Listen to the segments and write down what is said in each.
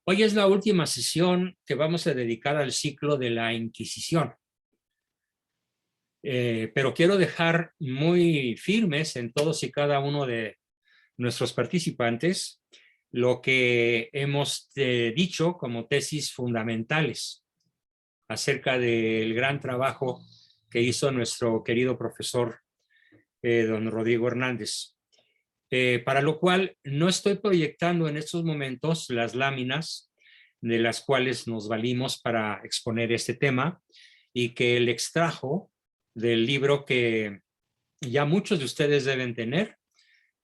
Hoy es la última sesión que vamos a dedicar al ciclo de la Inquisición. Pero quiero dejar muy firmes en todos y cada uno de nuestros participantes lo que hemos dicho como tesis fundamentales acerca del gran trabajo que hizo nuestro querido profesor don Rodrigo Hernández. Para lo cual no estoy proyectando en estos momentos las láminas de las cuales nos valimos para exponer este tema y que él extrajo del libro que ya muchos de ustedes deben tener,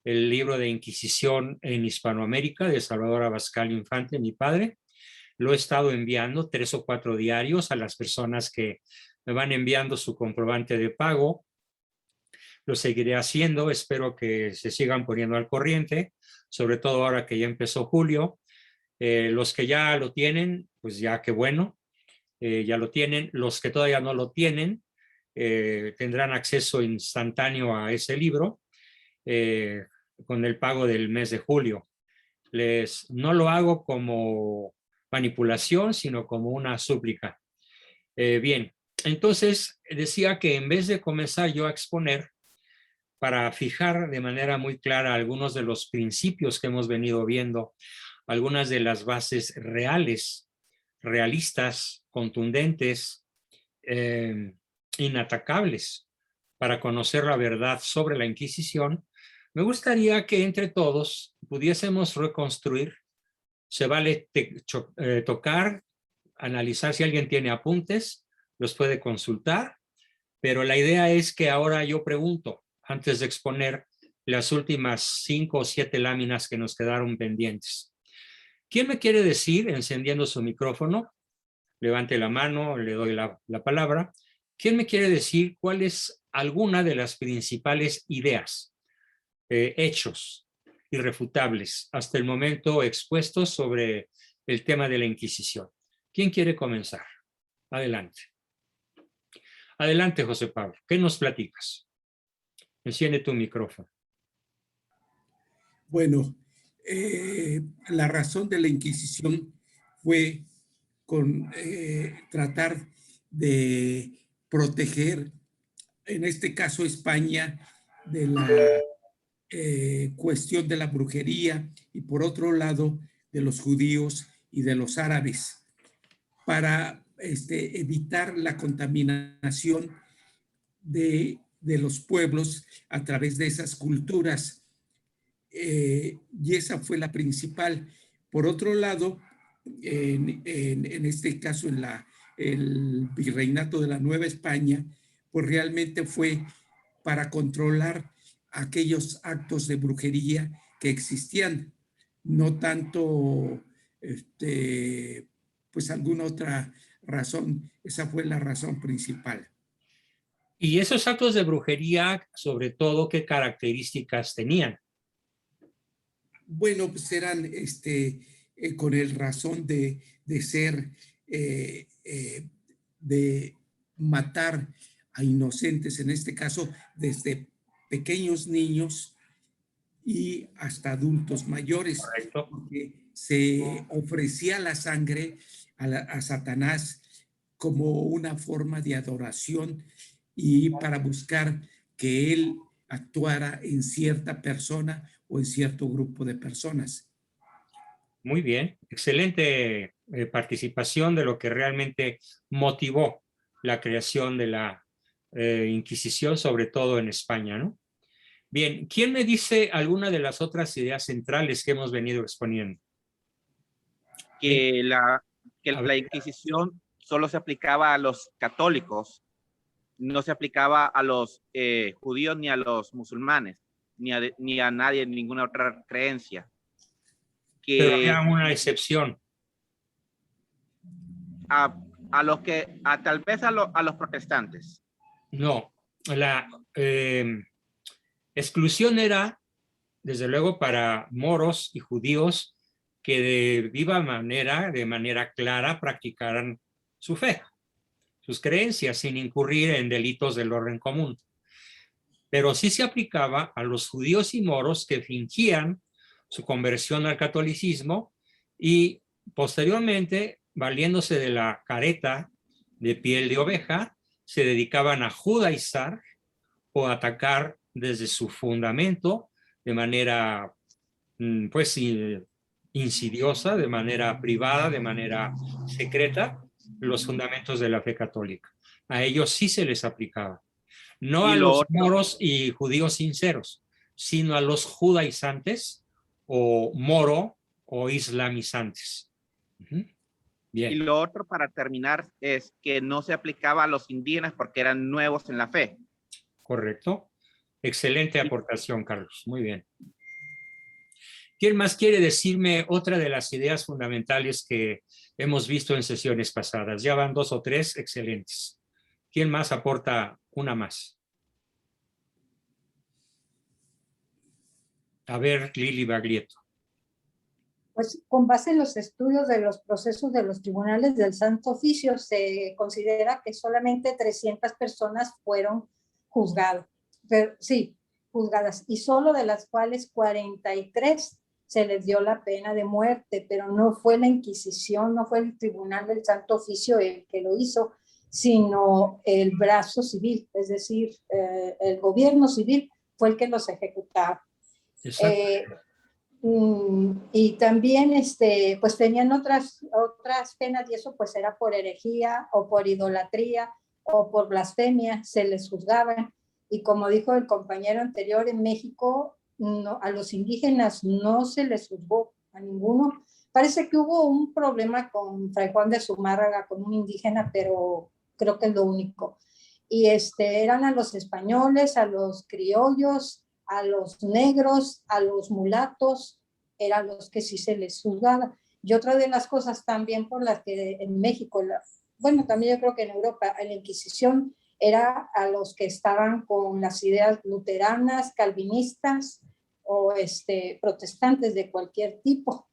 el libro de Inquisición en Hispanoamérica de Salvador Abascal Infante, mi padre. Lo he estado enviando 3 o 4 diarios a las personas que me van enviando su comprobante de pago. Lo seguiré haciendo, espero que se sigan poniendo al corriente, sobre todo ahora que ya empezó julio. Los que ya lo tienen, pues ya qué bueno, ya lo tienen. Los que todavía no lo tienen, tendrán acceso instantáneo a ese libro con el pago del mes de julio. No lo hago como manipulación, sino como una súplica. Bien, entonces decía que en vez de comenzar yo a exponer, para fijar de manera muy clara algunos de los principios que hemos venido viendo, algunas de las bases reales, realistas, contundentes, inatacables para conocer la verdad sobre la Inquisición, me gustaría que entre todos pudiésemos reconstruir. Se vale tocar, analizar si alguien tiene apuntes, los puede consultar, pero la idea es que ahora yo pregunto, antes de exponer las últimas 5 o 7 láminas que nos quedaron pendientes. ¿Quién me quiere decir, encendiendo su micrófono? Levante la mano, le doy la palabra. ¿Quién me quiere decir cuál es alguna de las principales ideas, hechos irrefutables hasta el momento expuestos sobre el tema de la Inquisición? ¿Quién quiere comenzar? Adelante. Adelante, José Pablo. ¿Qué nos platicas? Enciende tu micrófono. Bueno, la razón de la Inquisición fue tratar de proteger, en este caso España, de la cuestión de la brujería y por otro lado de los judíos y de los árabes, para evitar la contaminación de los pueblos a través de esas culturas. Y esa fue la principal. Por otro lado, en este caso, el virreinato de la Nueva España, pues realmente fue para controlar aquellos actos de brujería que existían, no tanto, pues alguna otra razón. Esa fue la razón principal. Y esos actos de brujería, sobre todo, ¿qué características tenían? Bueno, pues eran con el razón de ser, de matar a inocentes, en este caso, desde pequeños niños y hasta adultos mayores, Correcto. porque se ofrecía la sangre a Satanás como una forma de adoración y para buscar que él actuara en cierta persona o en cierto grupo de personas. Muy bien, excelente participación de lo que realmente motivó la creación de la Inquisición, sobre todo en España, ¿no? Bien, ¿quién me dice alguna de las otras ideas centrales que hemos venido exponiendo? Que la Inquisición solo se aplicaba a los católicos, no se aplicaba a los judíos ni a los musulmanes, ni a nadie en ninguna otra creencia. Pero había una excepción. A los que, tal vez a los protestantes. No, la exclusión era, desde luego, para moros y judíos que de viva manera, de manera clara, practicaran su fe, sus creencias, sin incurrir en delitos del orden común. Pero sí se aplicaba a los judíos y moros que fingían su conversión al catolicismo y posteriormente, valiéndose de la careta de piel de oveja, se dedicaban a judaizar o atacar desde su fundamento de manera, pues, insidiosa, de manera privada, de manera secreta, los fundamentos de la fe católica. A ellos sí se les aplicaba. No Y a lo los otro, moros y judíos sinceros, sino a los judaizantes o moro o islamizantes. y Bien, lo otro para terminar es que no se aplicaba a los indígenas porque eran nuevos en la fe. correcto. Excelente aportación, Carlos. Muy bien. ¿Quién más quiere decirme otra de las ideas fundamentales que hemos visto en sesiones pasadas? Ya van 2 o 3 excelentes. ¿Quién más aporta una más? A ver, Lili Baglietto. Pues con base en los estudios de los procesos de los tribunales del Santo Oficio, se considera que solamente 300 personas fueron juzgadas, pero, sí, juzgadas, y solo de las cuales 43 se les dio la pena de muerte, pero no fue la Inquisición, no fue el Tribunal del Santo Oficio el que lo hizo, sino el brazo civil, es decir, el gobierno civil fue el que los ejecutaba. Y también pues tenían otras penas, y eso pues era por herejía o por idolatría o por blasfemia, se les juzgaban. Y como dijo el compañero anterior, en México no, a los indígenas no se les juzgó, a ninguno. Parece que hubo un problema con Fray Juan de Zumárraga, con un indígena, pero creo que es lo único. Y eran a los españoles, a los criollos, a los negros, a los mulatos, eran los que sí se les juzgaba. Y otra de las cosas también por las que en México, bueno, también yo creo que en Europa, en la Inquisición, era a los que estaban con las ideas luteranas, calvinistas o protestantes de cualquier tipo.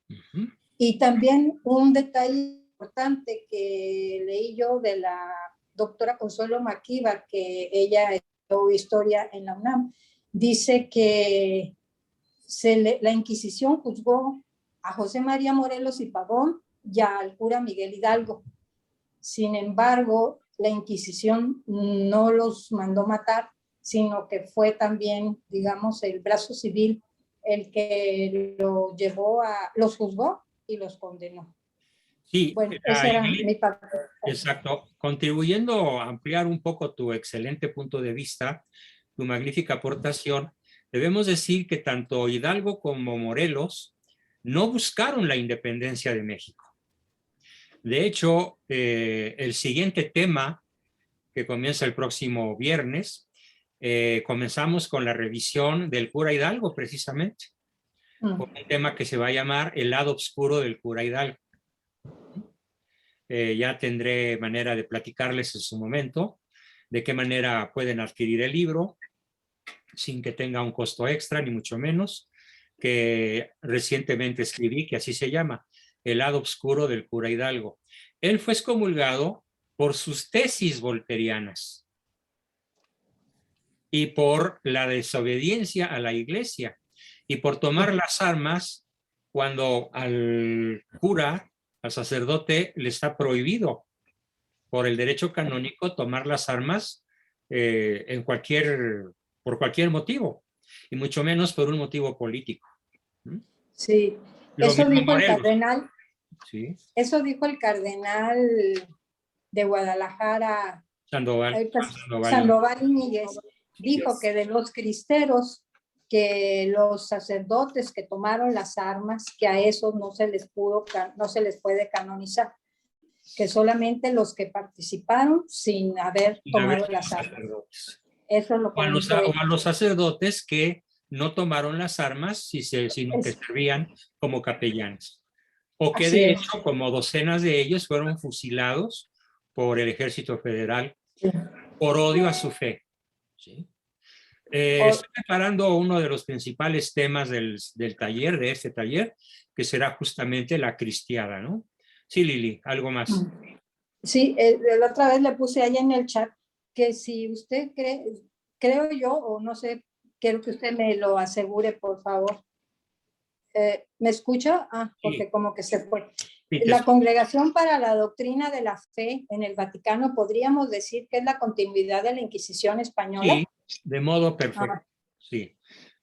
Uh-huh. Y también un detalle importante que leí yo de la doctora Consuelo Maquiva, que ella estudió historia en la UNAM, dice que la Inquisición juzgó a José María Morelos y Pavón y al cura Miguel Hidalgo. Sin embargo, la Inquisición no los mandó matar, sino que fue también, digamos, el brazo civil el que los juzgó y los condenó. Sí, bueno, ese era mi parte. Exacto. Contribuyendo a ampliar un poco tu excelente punto de vista, tu magnífica aportación, debemos decir que tanto Hidalgo como Morelos no buscaron la independencia de México. De hecho, el siguiente tema, que comienza el próximo viernes, comenzamos con la revisión del cura Hidalgo, precisamente. Con un tema que se va a llamar El lado oscuro del cura Hidalgo. Ya tendré manera de platicarles en su momento de qué manera pueden adquirir el libro sin que tenga un costo extra, ni mucho menos, que recientemente escribí, que así se llama, El lado oscuro del cura Hidalgo. Él fue excomulgado por sus tesis volterianas y por la desobediencia a la iglesia y por tomar las armas cuando al cura, al sacerdote, le está prohibido por el derecho canónico tomar las armas por cualquier motivo, y mucho menos por un motivo político. Sí, eso dijo el cardenal. Sí. Eso dijo el cardenal de Guadalajara, Sandoval Íñiguez. Dijo que de los cristeros, que los sacerdotes que tomaron las armas, que a esos no se les puede canonizar, que solamente los que participaron sin haber tomado las armas. Eso es lo que o a los sacerdotes que no tomaron las armas, sino que servían como capellanes. O que de hecho, como docenas de ellos fueron fusilados por el Ejército Federal por odio a su fe. ¿Sí? Estoy preparando uno de los principales temas del taller, de este taller, que será justamente la cristiada, ¿no? Sí, Lili, algo más. Sí, la otra vez le puse ahí en el chat que si usted creo yo, o no sé, quiero que usted me lo asegure, por favor, ¿Me escucha? Porque Sí. como que se fue. Sí, te La escucho. Congregación para la Doctrina de la Fe en el Vaticano, podríamos decir que es la continuidad de la Inquisición española. Sí, de modo perfecto, Ah, sí.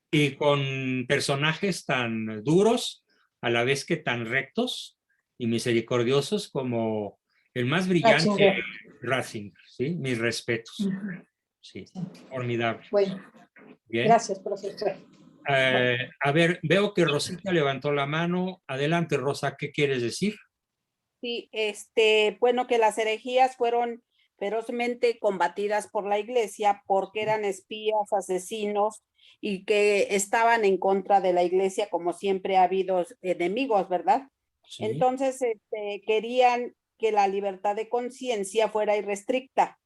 Y con personajes tan duros, a la vez que tan rectos y misericordiosos como el más brillante Ratzinger. Ratzinger, ¿sí? Mis respetos, Ujú. sí, Sí. formidable. Bueno, Bien. gracias, profesor. Bueno. A ver, veo que Rosita levantó la mano. Adelante, Rosa, ¿qué quieres decir? Sí, bueno, que las herejías fueron ferozmente combatidas por la iglesia porque eran espías, asesinos y que estaban en contra de la iglesia, como siempre ha habido enemigos, ¿verdad? Sí, Entonces, querían que la libertad de conciencia fuera irrestricta.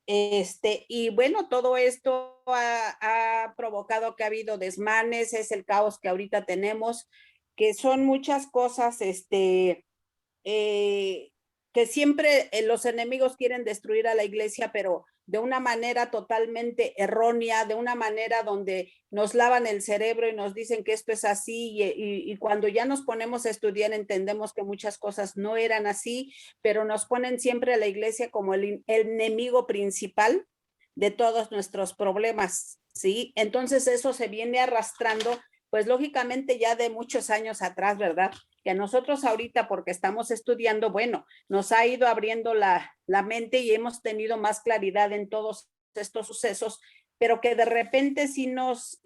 Y bueno, todo esto ha provocado que ha habido desmanes, es el caos que ahorita tenemos, que son muchas cosas, eh, que siempre los enemigos quieren destruir a la iglesia, pero de una manera totalmente errónea, de una manera donde nos lavan el cerebro y nos dicen que esto es así, y cuando ya nos ponemos a estudiar entendemos que muchas cosas no eran así, pero nos ponen siempre a la iglesia como el enemigo principal de todos nuestros problemas, ¿sí? Entonces eso se viene arrastrando, pues lógicamente ya de muchos años atrás, ¿verdad? Que a nosotros ahorita, porque estamos estudiando, bueno, nos ha ido abriendo la mente y hemos tenido más claridad en todos estos sucesos, pero que de repente sí nos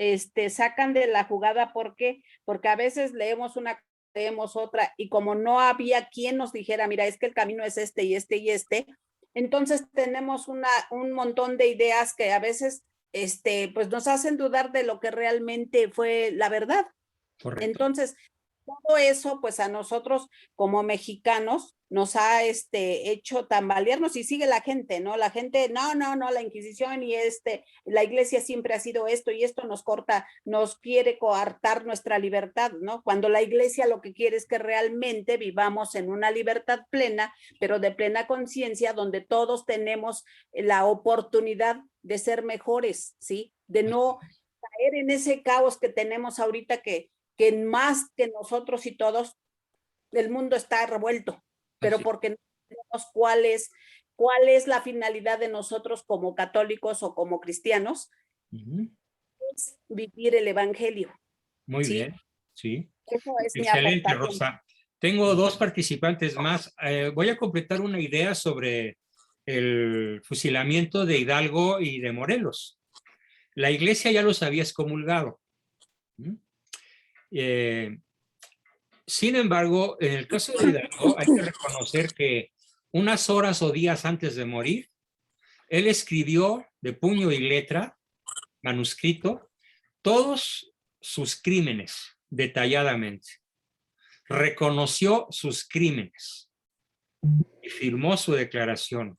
sacan de la jugada. ¿Por qué? Porque a veces leemos una, leemos otra, y como no había quien nos dijera, mira, es que el camino es este y este y este, entonces tenemos un montón de ideas que a veces pues nos hacen dudar de lo que realmente fue la verdad. correcto. Entonces, todo eso, pues a nosotros como mexicanos nos ha hecho tambalearnos, y sigue la gente, ¿no? La gente, no, la Inquisición y la iglesia siempre ha sido esto, y esto nos corta, nos quiere coartar nuestra libertad, ¿no? Cuando la iglesia lo que quiere es que realmente vivamos en una libertad plena, pero de plena conciencia, donde todos tenemos la oportunidad de ser mejores, ¿sí? De no caer en ese caos que tenemos ahorita, que más que nosotros y todos, el mundo está revuelto, pero Así. porque no sabemos cuál es la finalidad de nosotros como católicos o como cristianos, Ujú. es vivir el evangelio, Muy ¿sí? bien, sí. Eso es mi Excelente, aportación. Rosa. Tengo dos participantes más. Voy a completar una idea sobre el fusilamiento de Hidalgo y de Morelos. La iglesia ya los había excomulgado. Sin embargo, en el caso de Hidalgo, hay que reconocer que unas horas o días antes de morir, él escribió de puño y letra, manuscrito, todos sus crímenes detalladamente. Reconoció sus crímenes y firmó su declaración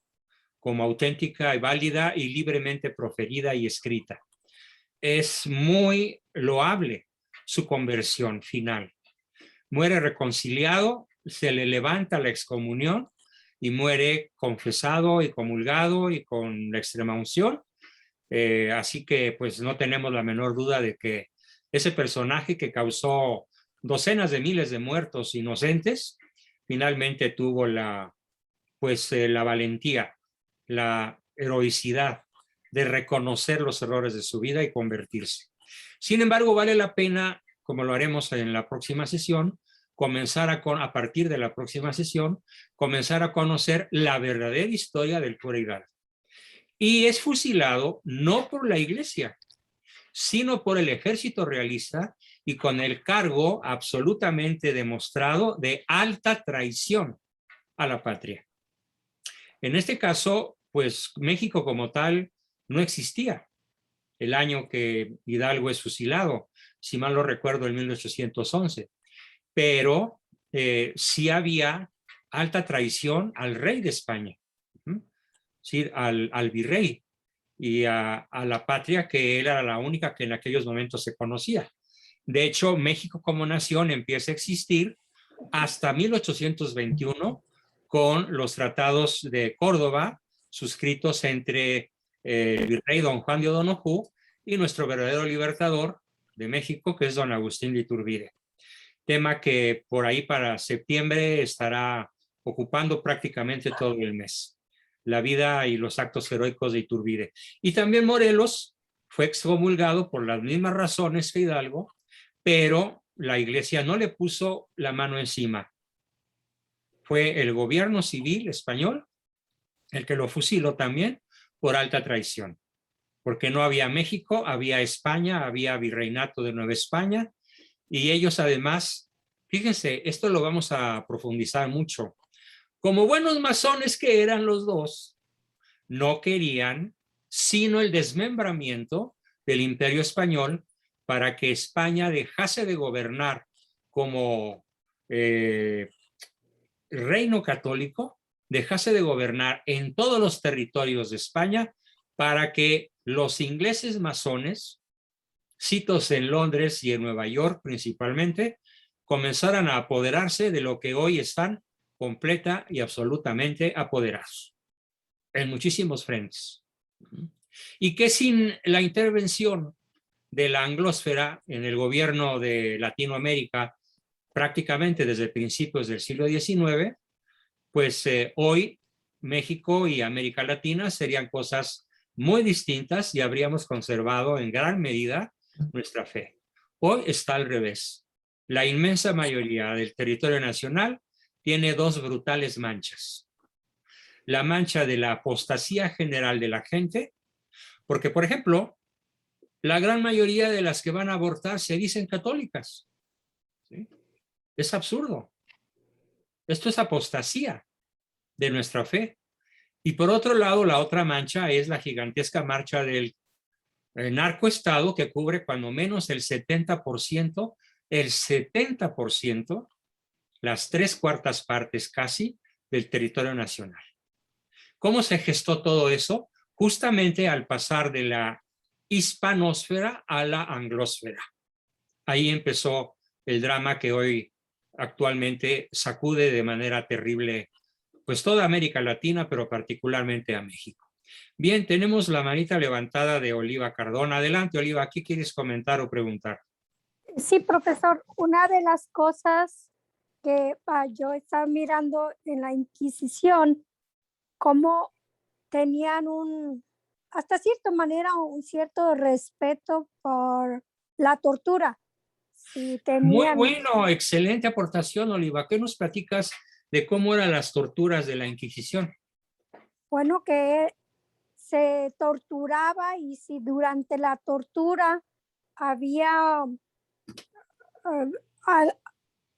como auténtica y válida y libremente proferida y escrita. Es muy loable su conversión final. Muere reconciliado, se le levanta la excomunión y muere confesado y comulgado y con la extrema unción. Así que pues no tenemos la menor duda de que ese personaje que causó docenas de miles de muertos inocentes, finalmente tuvo la valentía, la heroicidad de reconocer los errores de su vida y convertirse. Sin embargo, vale la pena, como lo haremos en la próxima sesión, a partir de la próxima sesión, comenzar a conocer la verdadera historia del cura Hidalgo. Y es fusilado no por la iglesia, sino por el ejército realista y con el cargo absolutamente demostrado de alta traición a la patria. En este caso, pues México como tal no existía el año que Hidalgo es fusilado, si mal no recuerdo, en 1811, pero sí había alta traición al rey de España, ¿sí? al virrey y a la patria que él era la única que en aquellos momentos se conocía. De hecho, México como nación empieza a existir hasta 1821 con los tratados de Córdoba suscritos entre el virrey don Juan de O'Donojú y nuestro verdadero libertador de México, que es don Agustín de Iturbide. tema que por ahí para septiembre estará ocupando prácticamente todo el mes. La vida y los actos heroicos de Iturbide. Y también Morelos fue excomulgado por las mismas razones que Hidalgo, pero la iglesia no le puso la mano encima. Fue el gobierno civil español el que lo fusiló también por alta traición, porque no había México, había España, había Virreinato de Nueva España, y ellos además, fíjense, esto lo vamos a profundizar mucho, como buenos masones que eran los dos, no querían sino el desmembramiento del Imperio Español para que España dejase de gobernar como reino católico, dejase de gobernar en todos los territorios de España para que los ingleses masones, citos en Londres y en Nueva York principalmente, comenzaran a apoderarse de lo que hoy están completa y absolutamente apoderados en muchísimos frentes. Y que sin la intervención de la anglósfera en el gobierno de Latinoamérica prácticamente desde principios del siglo XIX, pues hoy México y América Latina serían cosas muy distintas y habríamos conservado en gran medida nuestra fe. Hoy está al revés. La inmensa mayoría del territorio nacional tiene dos brutales manchas. La mancha de la apostasía general de la gente, porque, por ejemplo, la gran mayoría de las que van a abortar se dicen católicas. ¿Sí? Es absurdo. Esto es apostasía de nuestra fe. Y por otro lado, la otra mancha es la gigantesca marcha del narcoestado que cubre cuando menos el 70%, las 3/4 partes casi del territorio nacional. ¿Cómo se gestó todo eso? Justamente al pasar de la hispanósfera a la anglósfera. Ahí empezó el drama que hoy actualmente sacude de manera terrible pues toda América Latina, pero particularmente a México. Bien, tenemos la manita levantada de Oliva Cardona. Adelante, Oliva, ¿qué quieres comentar o preguntar? Sí, profesor, una de las cosas que yo estaba mirando en la Inquisición, cómo tenían hasta cierta manera, un cierto respeto por la tortura. Sí, tenían... Muy bueno, excelente aportación, Oliva. ¿Qué nos platicas de cómo eran las torturas de la Inquisición? Bueno, que se torturaba y si durante la tortura había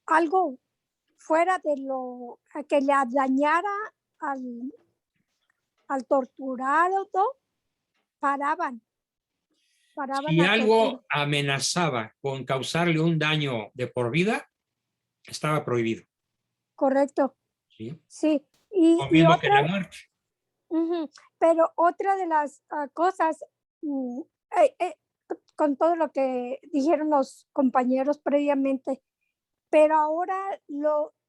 algo fuera de lo que le dañara al torturado, paraban. Si algo amenazaba con causarle un daño de por vida, estaba prohibido. Correcto. Sí. Sí. Lo mismo que la muerte. Pero otra de las cosas, con todo lo que dijeron los compañeros previamente, pero ahora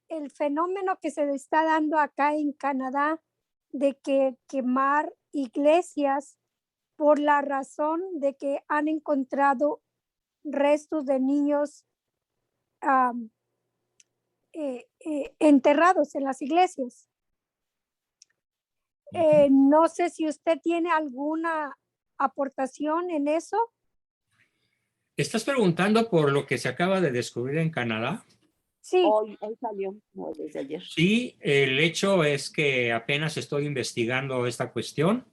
el fenómeno que se está dando acá en Canadá de que quemar iglesias por la razón de que han encontrado restos de niños enterrados en las iglesias. No sé si usted tiene alguna aportación en eso. ¿Estás preguntando por lo que se acaba de descubrir en Canadá? Sí. Hoy salió, no, desde ayer. Sí, el hecho es que apenas estoy investigando esta cuestión.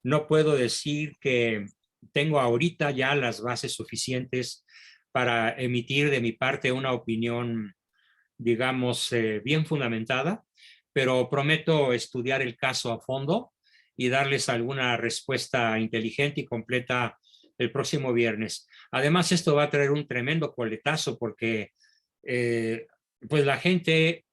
No puedo decir que tengo ahorita ya las bases suficientes para emitir de mi parte una opinión, digamos, bien fundamentada, pero prometo estudiar el caso a fondo y darles alguna respuesta inteligente y completa el próximo viernes. Además, esto va a traer un tremendo coletazo porque pues la gente,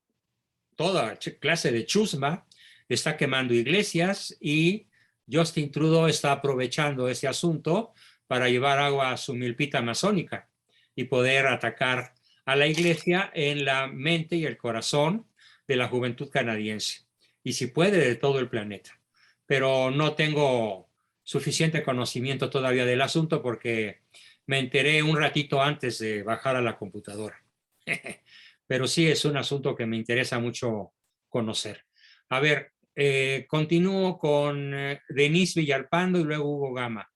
toda clase de chusma, está quemando iglesias y Justin Trudeau está aprovechando ese asunto para llevar agua a su milpita masónica y poder atacar a la iglesia en la mente y el corazón de la juventud canadiense y si puede de todo el planeta. Pero no tengo suficiente conocimiento todavía del asunto porque me enteré un ratito antes de bajar a la computadora. Pero sí es un asunto que me interesa mucho conocer. A ver, continúo con Denise Villalpando y luego Hugo Gama.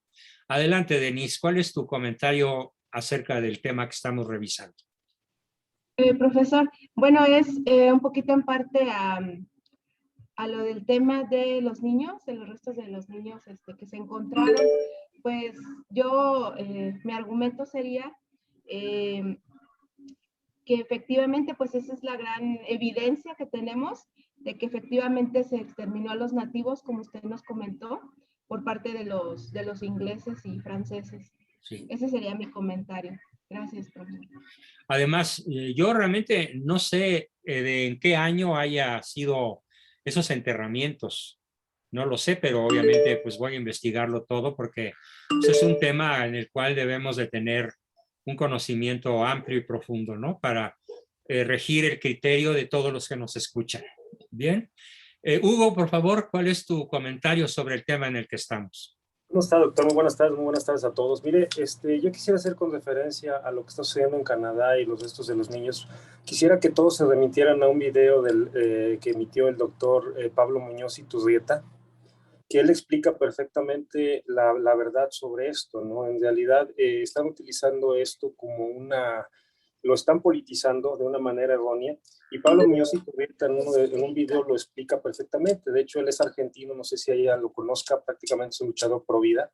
Adelante, Denise, ¿cuál es tu comentario acerca del tema que estamos revisando? Profesor, bueno, es un poquito en parte a lo del tema de los niños, de los restos de los niños que se encontraron. Pues yo, mi argumento sería que efectivamente, pues esa es la gran evidencia que tenemos de que efectivamente se exterminó a los nativos, como usted nos comentó, por parte de los ingleses y franceses. Sí. Ese sería mi comentario. Gracias, profesor. Además, yo realmente no sé de en qué año haya sido esos enterramientos. No lo sé, pero obviamente pues voy a investigarlo todo porque pues, es un tema en el cual debemos de tener un conocimiento amplio y profundo, ¿no? Para regir el criterio de todos los que nos escuchan. Bien. Hugo, por favor, ¿cuál es tu comentario sobre el tema en el que estamos? ¿Cómo está, doctor? Muy buenas tardes a todos. Mire, yo quisiera hacer con referencia a lo que está sucediendo en Canadá y los restos de los niños. Quisiera que todos se remitieran a un video que emitió el doctor Pablo Muñoz Iturrieta, que él explica perfectamente la verdad sobre esto, ¿no? En realidad están utilizando esto como lo están politizando de una manera errónea, y Pablo Muñoz Iturrieta en un video lo explica perfectamente. De hecho, él es argentino, no sé si ella lo conozca, prácticamente es un luchador pro vida,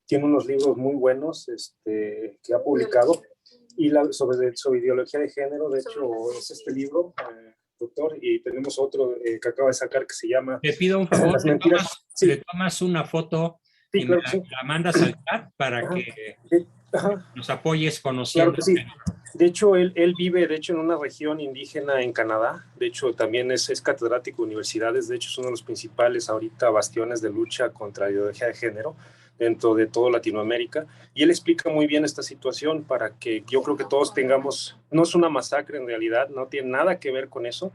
tiene unos libros muy buenos que ha publicado, y sobre ideología de género. De hecho, es este libro, doctor, y tenemos otro que acaba de sacar que se llama... Te pido un favor, Las mentiras. le tomas una foto sí, y claro, la mandas al chat para Ajá. que Ajá. nos apoyes conociendo. Claro que sí. De hecho, él vive, de hecho, en una región indígena en Canadá. De hecho, también es catedrático de universidades. De hecho, es uno de los principales ahorita bastiones de lucha contra la ideología de género dentro de toda Latinoamérica. Y él explica muy bien esta situación para que yo creo que todos tengamos... No es una masacre en realidad, no tiene nada que ver con eso.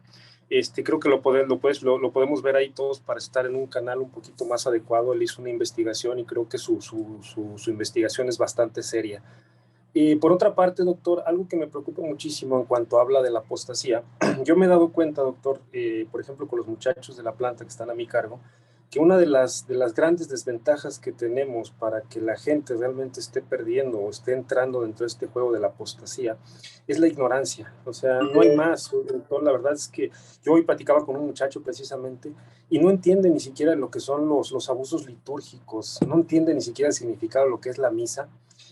Creo que lo podemos ver ahí todos para estar en un canal un poquito más adecuado. Él hizo una investigación y creo que su investigación es bastante seria. Y por otra parte, doctor, algo que me preocupa muchísimo en cuanto habla de la apostasía, yo me he dado cuenta, doctor, por ejemplo, con los muchachos de la planta que están a mi cargo, que una de las grandes desventajas que tenemos para que la gente realmente esté perdiendo o esté entrando dentro de este juego de la apostasía es la ignorancia. O sea, no hay más, doctor. La verdad es que yo hoy platicaba con un muchacho precisamente y no entiende ni siquiera lo que son los abusos litúrgicos, no entiende ni siquiera el significado de lo que es la misa.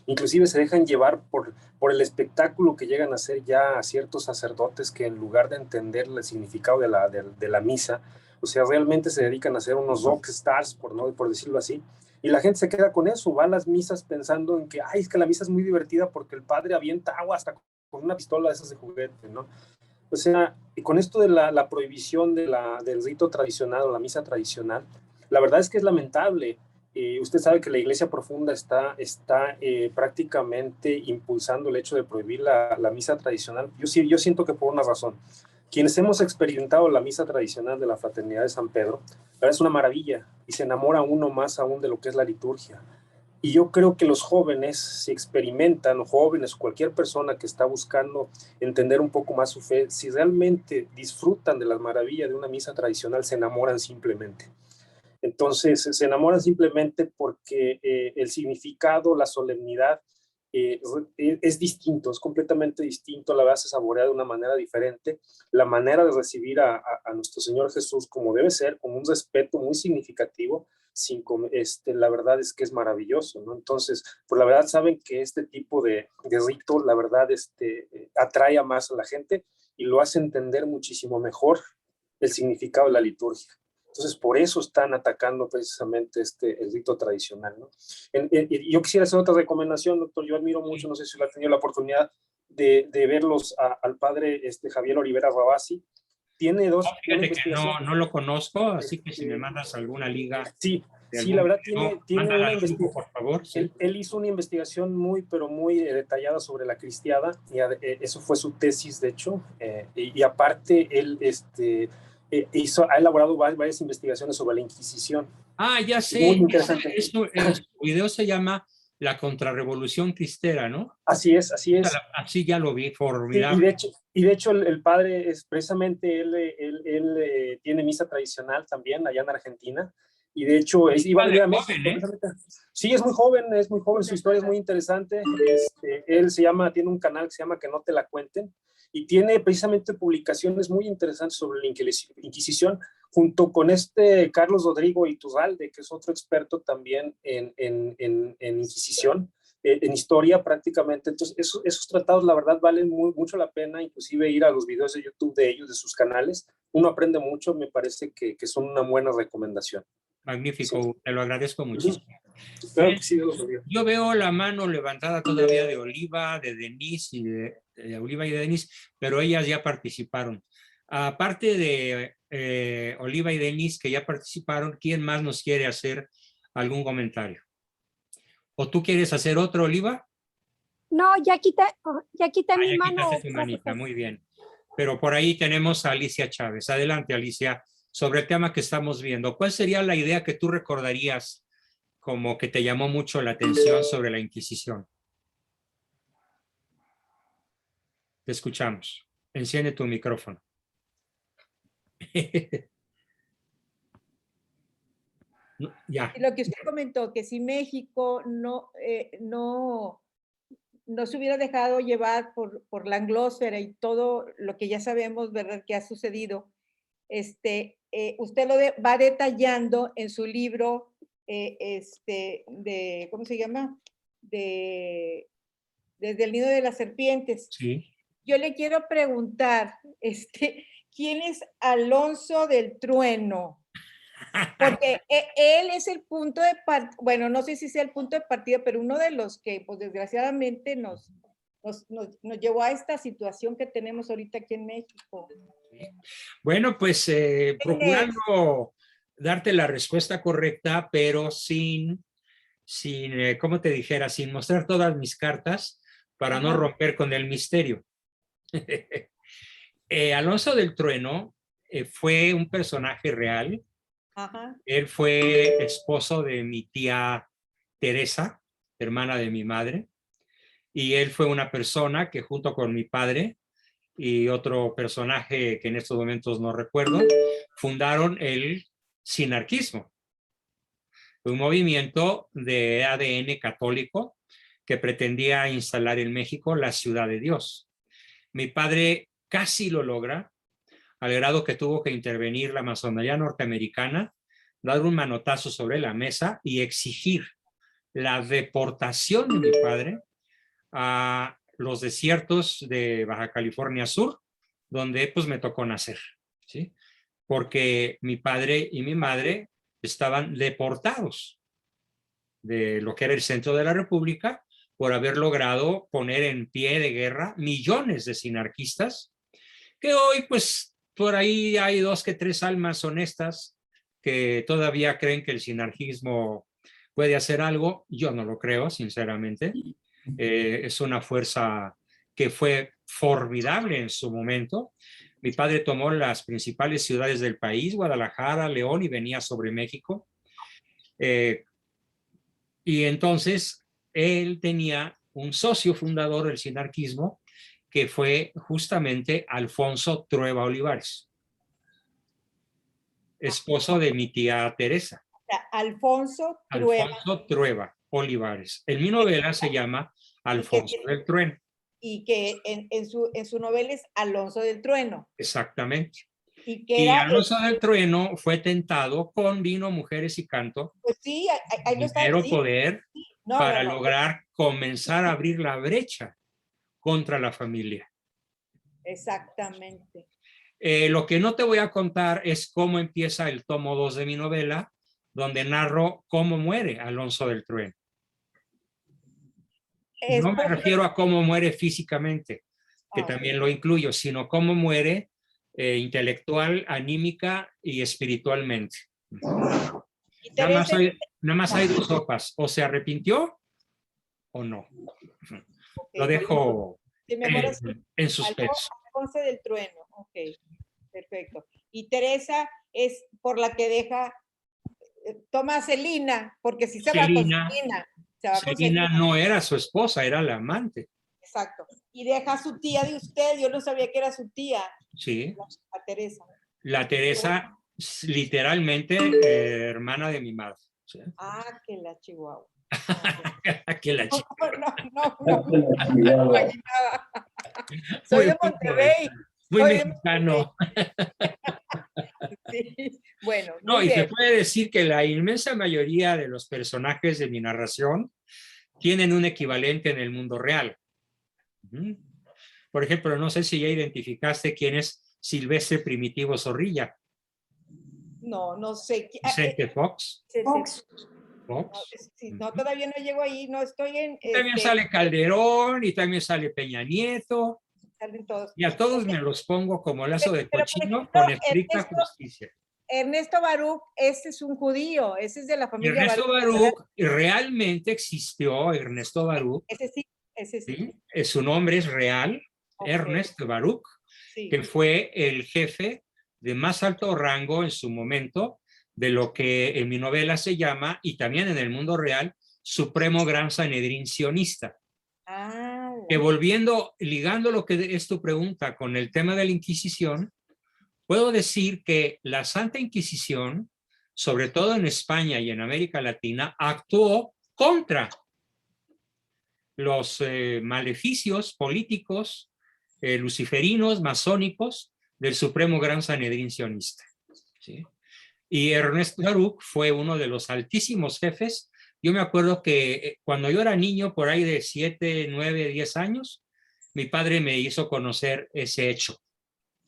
Inclusive se dejan llevar por el espectáculo que llegan a hacer ya ciertos sacerdotes que en lugar de entender el significado de la misa, o sea, realmente se dedican a hacer unos rock stars, por decirlo así, y la gente se queda con eso, va a las misas pensando en que, ay, es que la misa es muy divertida porque el padre avienta agua hasta con una pistola de esas de juguete, ¿no? O sea, y con esto de la prohibición del rito tradicional o la misa tradicional, la verdad es que es lamentable. Usted sabe que la Iglesia Profunda está prácticamente impulsando el hecho de prohibir la misa tradicional. Yo siento que por una razón. Quienes hemos experimentado la misa tradicional de la Fraternidad de San Pedro, la verdad es una maravilla y se enamora uno más aún de lo que es la liturgia. Y yo creo que los jóvenes, si experimentan, jóvenes, cualquier persona que está buscando entender un poco más su fe, si realmente disfrutan de las maravillas de una misa tradicional, se enamoran simplemente. Entonces, se enamoran simplemente porque el significado, la solemnidad es distinto, es completamente distinto, la verdad se saborea de una manera diferente. La manera de recibir a nuestro Señor Jesús como debe ser, con un respeto muy significativo, la verdad es que es maravilloso, ¿no? Entonces, pues la verdad saben que este tipo de rito, la verdad, atrae a más a la gente y lo hace entender muchísimo mejor el significado de la liturgia. Entonces, por eso están atacando precisamente el rito tradicional, ¿no? Yo quisiera hacer otra recomendación, doctor. Yo admiro mucho, no sé si lo ha tenido la oportunidad de verlos al padre Javier Olivera Rabasi. Tiene dos... Fíjate que no lo conozco, así que si me mandas alguna liga... Sí, la verdad tiene una investigación, por favor. Sí. Él hizo una investigación pero muy detallada sobre la cristiada, y eso fue su tesis, de hecho, y aparte él ha elaborado varias investigaciones sobre la Inquisición. Ah, ya sé. Muy interesante. Su video se llama la contrarrevolución cristera, ¿no? Así es, así es. Así ya lo vi, Sí, formidable. y de hecho el padre es precisamente, él tiene misa tradicional también allá en Argentina, y de hecho iba a venir a México. Joven, ¿eh? Sí, es muy joven, su historia es muy interesante. Él tiene un canal que se llama Que no te la cuenten, y tiene precisamente publicaciones muy interesantes sobre la Inquisición, junto con Carlos Rodrigo Iturralde, que es otro experto también en Inquisición, en historia prácticamente. Entonces, esos tratados, la verdad, valen mucho la pena, inclusive ir a los videos de YouTube de ellos, de sus canales. Uno aprende mucho, me parece que son una buena recomendación. Magnífico, Sí. te lo agradezco muchísimo. Claro que sí, Yo veo la mano levantada todavía de Oliva, de Denise, y de Oliva y de Denise, pero ellas ya participaron. Aparte de Oliva y Denise, que ya participaron, ¿quién más nos quiere hacer algún comentario? ¿O tú quieres hacer otro, Oliva? No, ya quité mi Ya mano. quitaste tu manita, muy bien. Pero por ahí tenemos a Alicia Chávez. Adelante, Alicia, sobre el tema que estamos viendo. ¿Cuál sería la idea que tú recordarías como que te llamó mucho la atención sobre la Inquisición? Te escuchamos. Enciende tu micrófono. Ya. Lo que usted comentó, que si México no se hubiera dejado llevar por la anglósfera y todo lo que ya sabemos, ¿verdad?, que ha sucedido, usted lo va detallando en su libro, ¿cómo se llama? Desde el nido de las serpientes. Sí. Yo le quiero preguntar, ¿quién es Alonso del Trueno? Porque él es el punto de partida, bueno, no sé si sea el punto de partida, pero uno de los que, pues desgraciadamente, nos llevó a esta situación que tenemos ahorita aquí en México. Bueno, pues procurando darte la respuesta correcta, pero sin ¿cómo te dijera? Sin mostrar todas mis cartas para no romper con el misterio. Alonso del Trueno fue un personaje real. Ajá. Él fue esposo de mi tía Teresa, hermana de mi madre, y él fue una persona que junto con mi padre y otro personaje que en estos momentos no recuerdo, fundaron el sinarquismo, un movimiento de ADN católico que pretendía instalar en México la ciudad de Dios. Mi padre casi lo logra, al grado que tuvo que intervenir la masonería norteamericana, dar un manotazo sobre la mesa y exigir la deportación de mi padre a los desiertos de Baja California Sur, donde pues me tocó nacer, ¿sí? Porque mi padre y mi madre estaban deportados de lo que era el centro de la República por haber logrado poner en pie de guerra millones de sinarquistas, que hoy pues por ahí hay 2 que 3 almas honestas que todavía creen que el sinarquismo puede hacer algo. Yo no lo creo, sinceramente. Es una fuerza que fue formidable en su momento. Mi padre tomó las principales ciudades del país, Guadalajara, León, y venía sobre México. Y entonces él tenía un socio fundador del sinarquismo que fue justamente Alfonso Trueba Olivares, esposo de mi tía Teresa. Alfonso Trueba. Alfonso Trueba Olivares. En mi novela se llama Alfonso del Trueno. Y que en su novela es Alonso del Trueno. Exactamente. Y Alonso del Trueno fue tentado con vino, mujeres y canto. Pues sí, ahí lo está. Dinero, poder, para lograr comenzar a abrir la brecha contra la familia. Exactamente. Lo que no te voy a contar es cómo empieza el tomo 2 de mi novela, donde narro cómo muere Alonso del Trueno. No me refiero a cómo muere físicamente, que también lo incluyo, sino cómo muere intelectual, anímica y espiritualmente. Nada más hay 2 sopas, o se arrepintió o no. Lo dejo en suspenso. Alfonso del Trueno, ok, perfecto. Y Teresa es por la que toma a Celina, porque si se va con Celina, Se va con Selina Selina. no era su esposa, era la amante. Exacto. Y deja a su tía de usted. Yo no sabía que era su tía, Sí. la Teresa. La Teresa, literalmente, hermana de mi madre. ¿Sí? Ah, que la Chihuahua. Que la No, chica. no me imaginaba. Soy de Monterrey. Muy Soy de mexicano. Sí. Bueno, No, muy y se bien. puede decir que la inmensa mayoría de los personajes de mi narración tienen un equivalente en el mundo real. Ujú. Por ejemplo, no sé si ya identificaste quién es Silvestre Primitivo Zorrilla. No, no sé. Vicente Fox. Fox. Fox. Sí, no, todavía no llego ahí. No estoy en. También sale Calderón y también sale Peña Nieto. Salen todos. Y a todos me los pongo como lazo de Pero, por cochino ejemplo, con estricta justicia. Ernesto Baruch, ese es un judío, ese es de la familia Ernesto Baruch. Baruch realmente existió, Ernesto Baruch. Ese sí, ese sí. ¿Sí? Su nombre es real, Ok. Ernest Baruch, Sí. que fue el jefe de más alto rango en su momento de lo que en mi novela se llama, y también en el mundo real, Supremo Gran Sanedrín Sionista. Ah, Que ligando lo que es tu pregunta con el tema de la Inquisición, puedo decir que la Santa Inquisición, sobre todo en España y en América Latina, actuó contra los maleficios políticos luciferinos, masónicos del Supremo Gran Sanedrín Sionista. ¿Sí? Y Ernesto Baruch fue uno de los altísimos jefes. Yo me acuerdo que cuando yo era niño, por ahí de 7, 9, 10 años, mi padre me hizo conocer ese hecho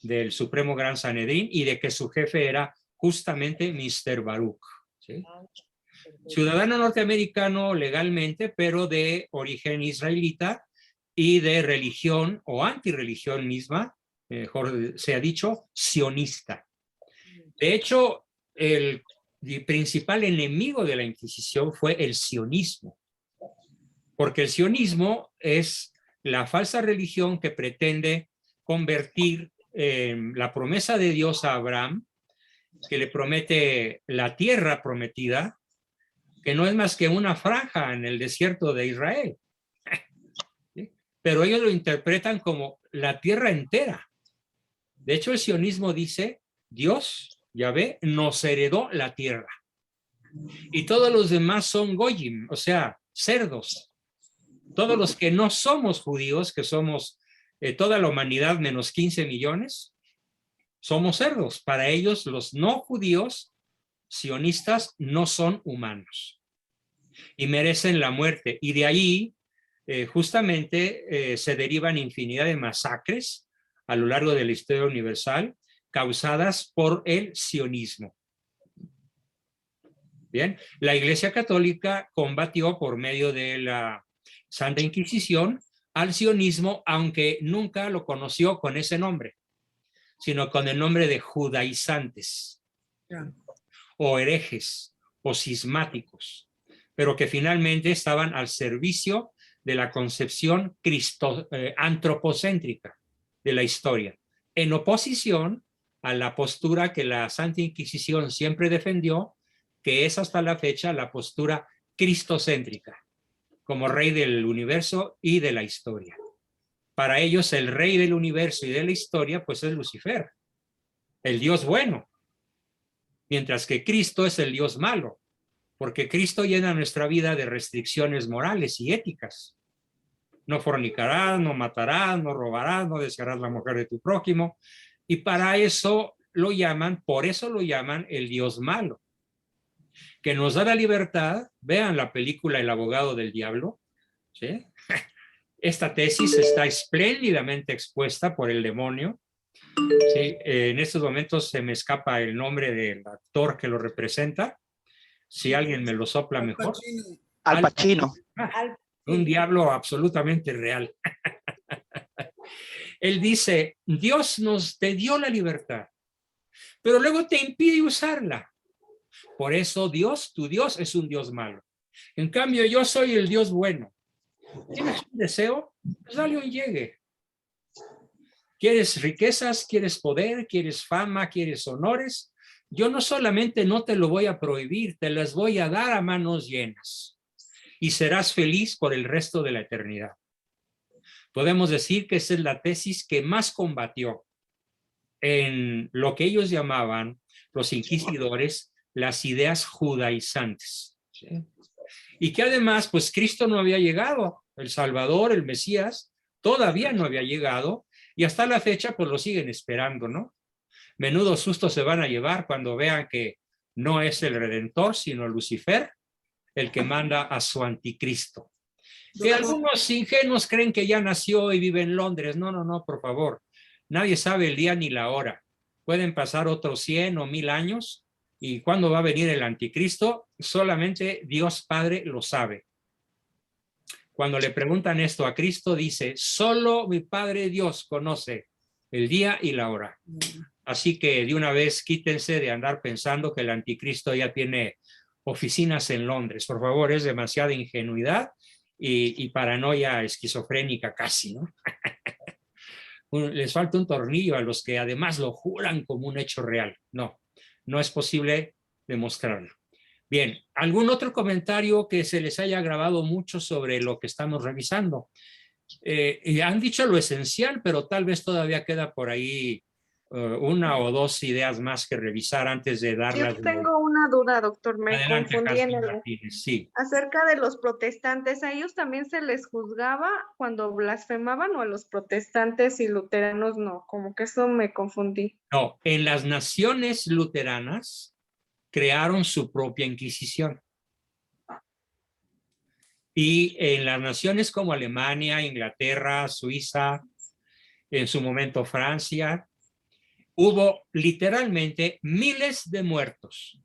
del Supremo Gran Sanedrín y de que su jefe era justamente Mr. Baruch. ¿Sí? Ciudadano norteamericano legalmente, pero de origen israelita y de religión o antirreligión misma, mejor se ha dicho, sionista. De hecho, el principal enemigo de la Inquisición fue el sionismo, porque el sionismo es la falsa religión que pretende convertir la promesa de Dios a Abraham, que le promete la tierra prometida, que no es más que una franja en el desierto de Israel. ¿Sí? Pero ellos lo interpretan como la tierra entera. De hecho, el sionismo dice, Dios, Yahvé, nos heredó la tierra. Y todos los demás son goyim, o sea, cerdos. Todos los que no somos judíos, que somos toda la humanidad menos 15 millones, somos cerdos. Para ellos, los no judíos sionistas no son humanos y merecen la muerte. Y de ahí, justamente, se derivan infinidad de masacres a lo largo de la historia universal causadas por el sionismo. Bien, la Iglesia Católica combatió por medio de la Santa Inquisición al sionismo, aunque nunca lo conoció con ese nombre, sino con el nombre de judaizantes, o herejes, o cismáticos, pero que finalmente estaban al servicio de la concepción antropocéntrica de la historia, en oposición a la postura que la Santa Inquisición siempre defendió, que es hasta la fecha la postura cristocéntrica, como rey del universo y de la historia. Para ellos el rey del universo y de la historia pues es Lucifer, el Dios bueno, mientras que Cristo es el Dios malo, porque Cristo llena nuestra vida de restricciones morales y éticas. No fornicarás, no matarás, no robarás, no desearás la mujer de tu prójimo, y para eso lo llaman, por eso lo llaman el Dios malo, que nos da la libertad. Vean la película El abogado del diablo, ¿sí? Esta tesis está espléndidamente expuesta por el demonio. ¿Sí? En estos momentos se me escapa el nombre del actor que lo representa. Si alguien me lo sopla mejor. Al Pacino. Un diablo absolutamente real. Él dice, Dios nos te dio la libertad, pero luego te impide usarla. Por eso Dios, tu Dios, es un Dios malo. En cambio, yo soy el Dios bueno. ¿Tienes un deseo? Pues dale un llegue. ¿Quieres riquezas? ¿Quieres poder? ¿Quieres fama? ¿Quieres honores? Yo no solamente no te lo voy a prohibir, te las voy a dar a manos llenas. y serás feliz por el resto de la eternidad. Podemos decir que esa es la tesis que más combatió en lo que ellos llamaban los inquisidores las ideas judaizantes, ¿sí? Y que además, pues Cristo no había llegado, el Salvador, el Mesías, todavía no había llegado, y hasta la fecha pues lo siguen esperando, ¿no? Menudo susto se van a llevar cuando vean que no es el Redentor, sino Lucifer, el que manda a su anticristo. Que algunos ingenuos creen que ya nació y vive en Londres. No, no, no, por favor. Nadie sabe el día ni la hora. Pueden pasar otros 100 o 1000 años, y cuándo va a venir el anticristo, solamente Dios Padre lo sabe. Cuando le preguntan esto a Cristo, dice, solo mi Padre Dios conoce el día y la hora. Así que de una vez quítense de andar pensando que el anticristo ya tiene oficinas en Londres. Por favor, es demasiada ingenuidad y paranoia esquizofrénica casi, ¿no? Les falta un tornillo a los que además lo juran como un hecho real. No, no es posible demostrarlo. Bien, ¿algún otro comentario que se les haya grabado mucho sobre lo que estamos revisando? Han dicho lo esencial, pero tal vez todavía queda por ahí una o dos ideas más que revisar antes de darlas. Yo tengo una duda, doctor, me Adelante, confundí en Jasmine el... Martínez, sí. Acerca de los protestantes, ¿a ellos también se les juzgaba cuando blasfemaban o a los protestantes y luteranos no? Como que eso me confundí. No, en las naciones luteranas crearon su propia Inquisición. Y en las naciones como Alemania, Inglaterra, Suiza, en su momento Francia, hubo literalmente miles de muertos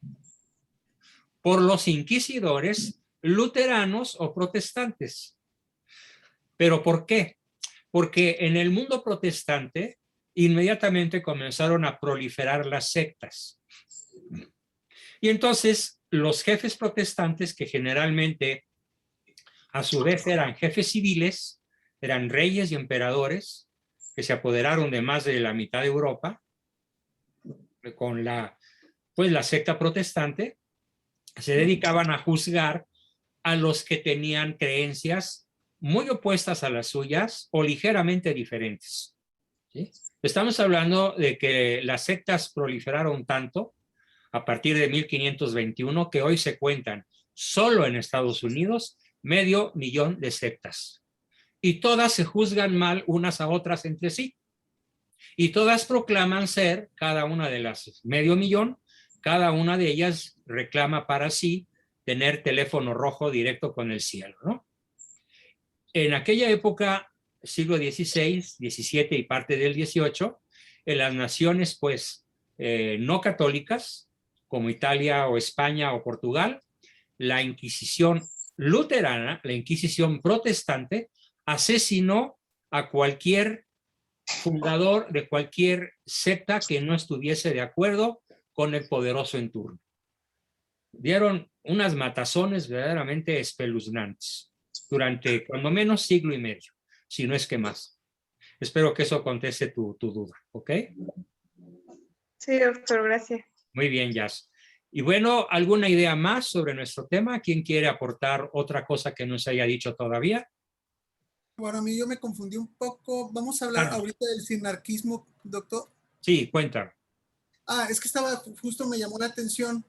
por los inquisidores luteranos o protestantes. ¿Pero por qué? Porque en el mundo protestante inmediatamente comenzaron a proliferar las sectas. Y entonces los jefes protestantes, que generalmente a su vez eran jefes civiles, eran reyes y emperadores, que se apoderaron de más de la mitad de Europa, con la secta protestante, se dedicaban a juzgar a los que tenían creencias muy opuestas a las suyas o ligeramente diferentes, ¿sí? Estamos hablando de que las sectas proliferaron tanto a partir de 1521 que hoy se cuentan solo en Estados Unidos 500,000 de sectas. Y todas se juzgan mal unas a otras entre sí. Y todas proclaman ser, cada una de las 500,000, cada una de ellas reclama para sí tener teléfono rojo directo con el cielo, ¿no? En aquella época, siglo XVI, XVII y parte del XVIII, en las naciones pues no católicas, como Italia o España o Portugal, la Inquisición luterana, la Inquisición protestante, asesinó a cualquier fundador de cualquier secta que no estuviese de acuerdo con el poderoso en turno. Dieron unas matazones verdaderamente espeluznantes durante cuando menos siglo y medio, si no es que más. Espero que eso conteste tu duda, ¿ok? Sí, doctor, gracias. Muy bien, Jazz. Y bueno, ¿alguna idea más sobre nuestro tema? ¿Quién quiere aportar otra cosa que no se haya dicho todavía? Bueno, a mí yo me confundí un poco. Vamos a hablar ahorita del sinarquismo, doctor. Sí, cuenta. Es que justo me llamó la atención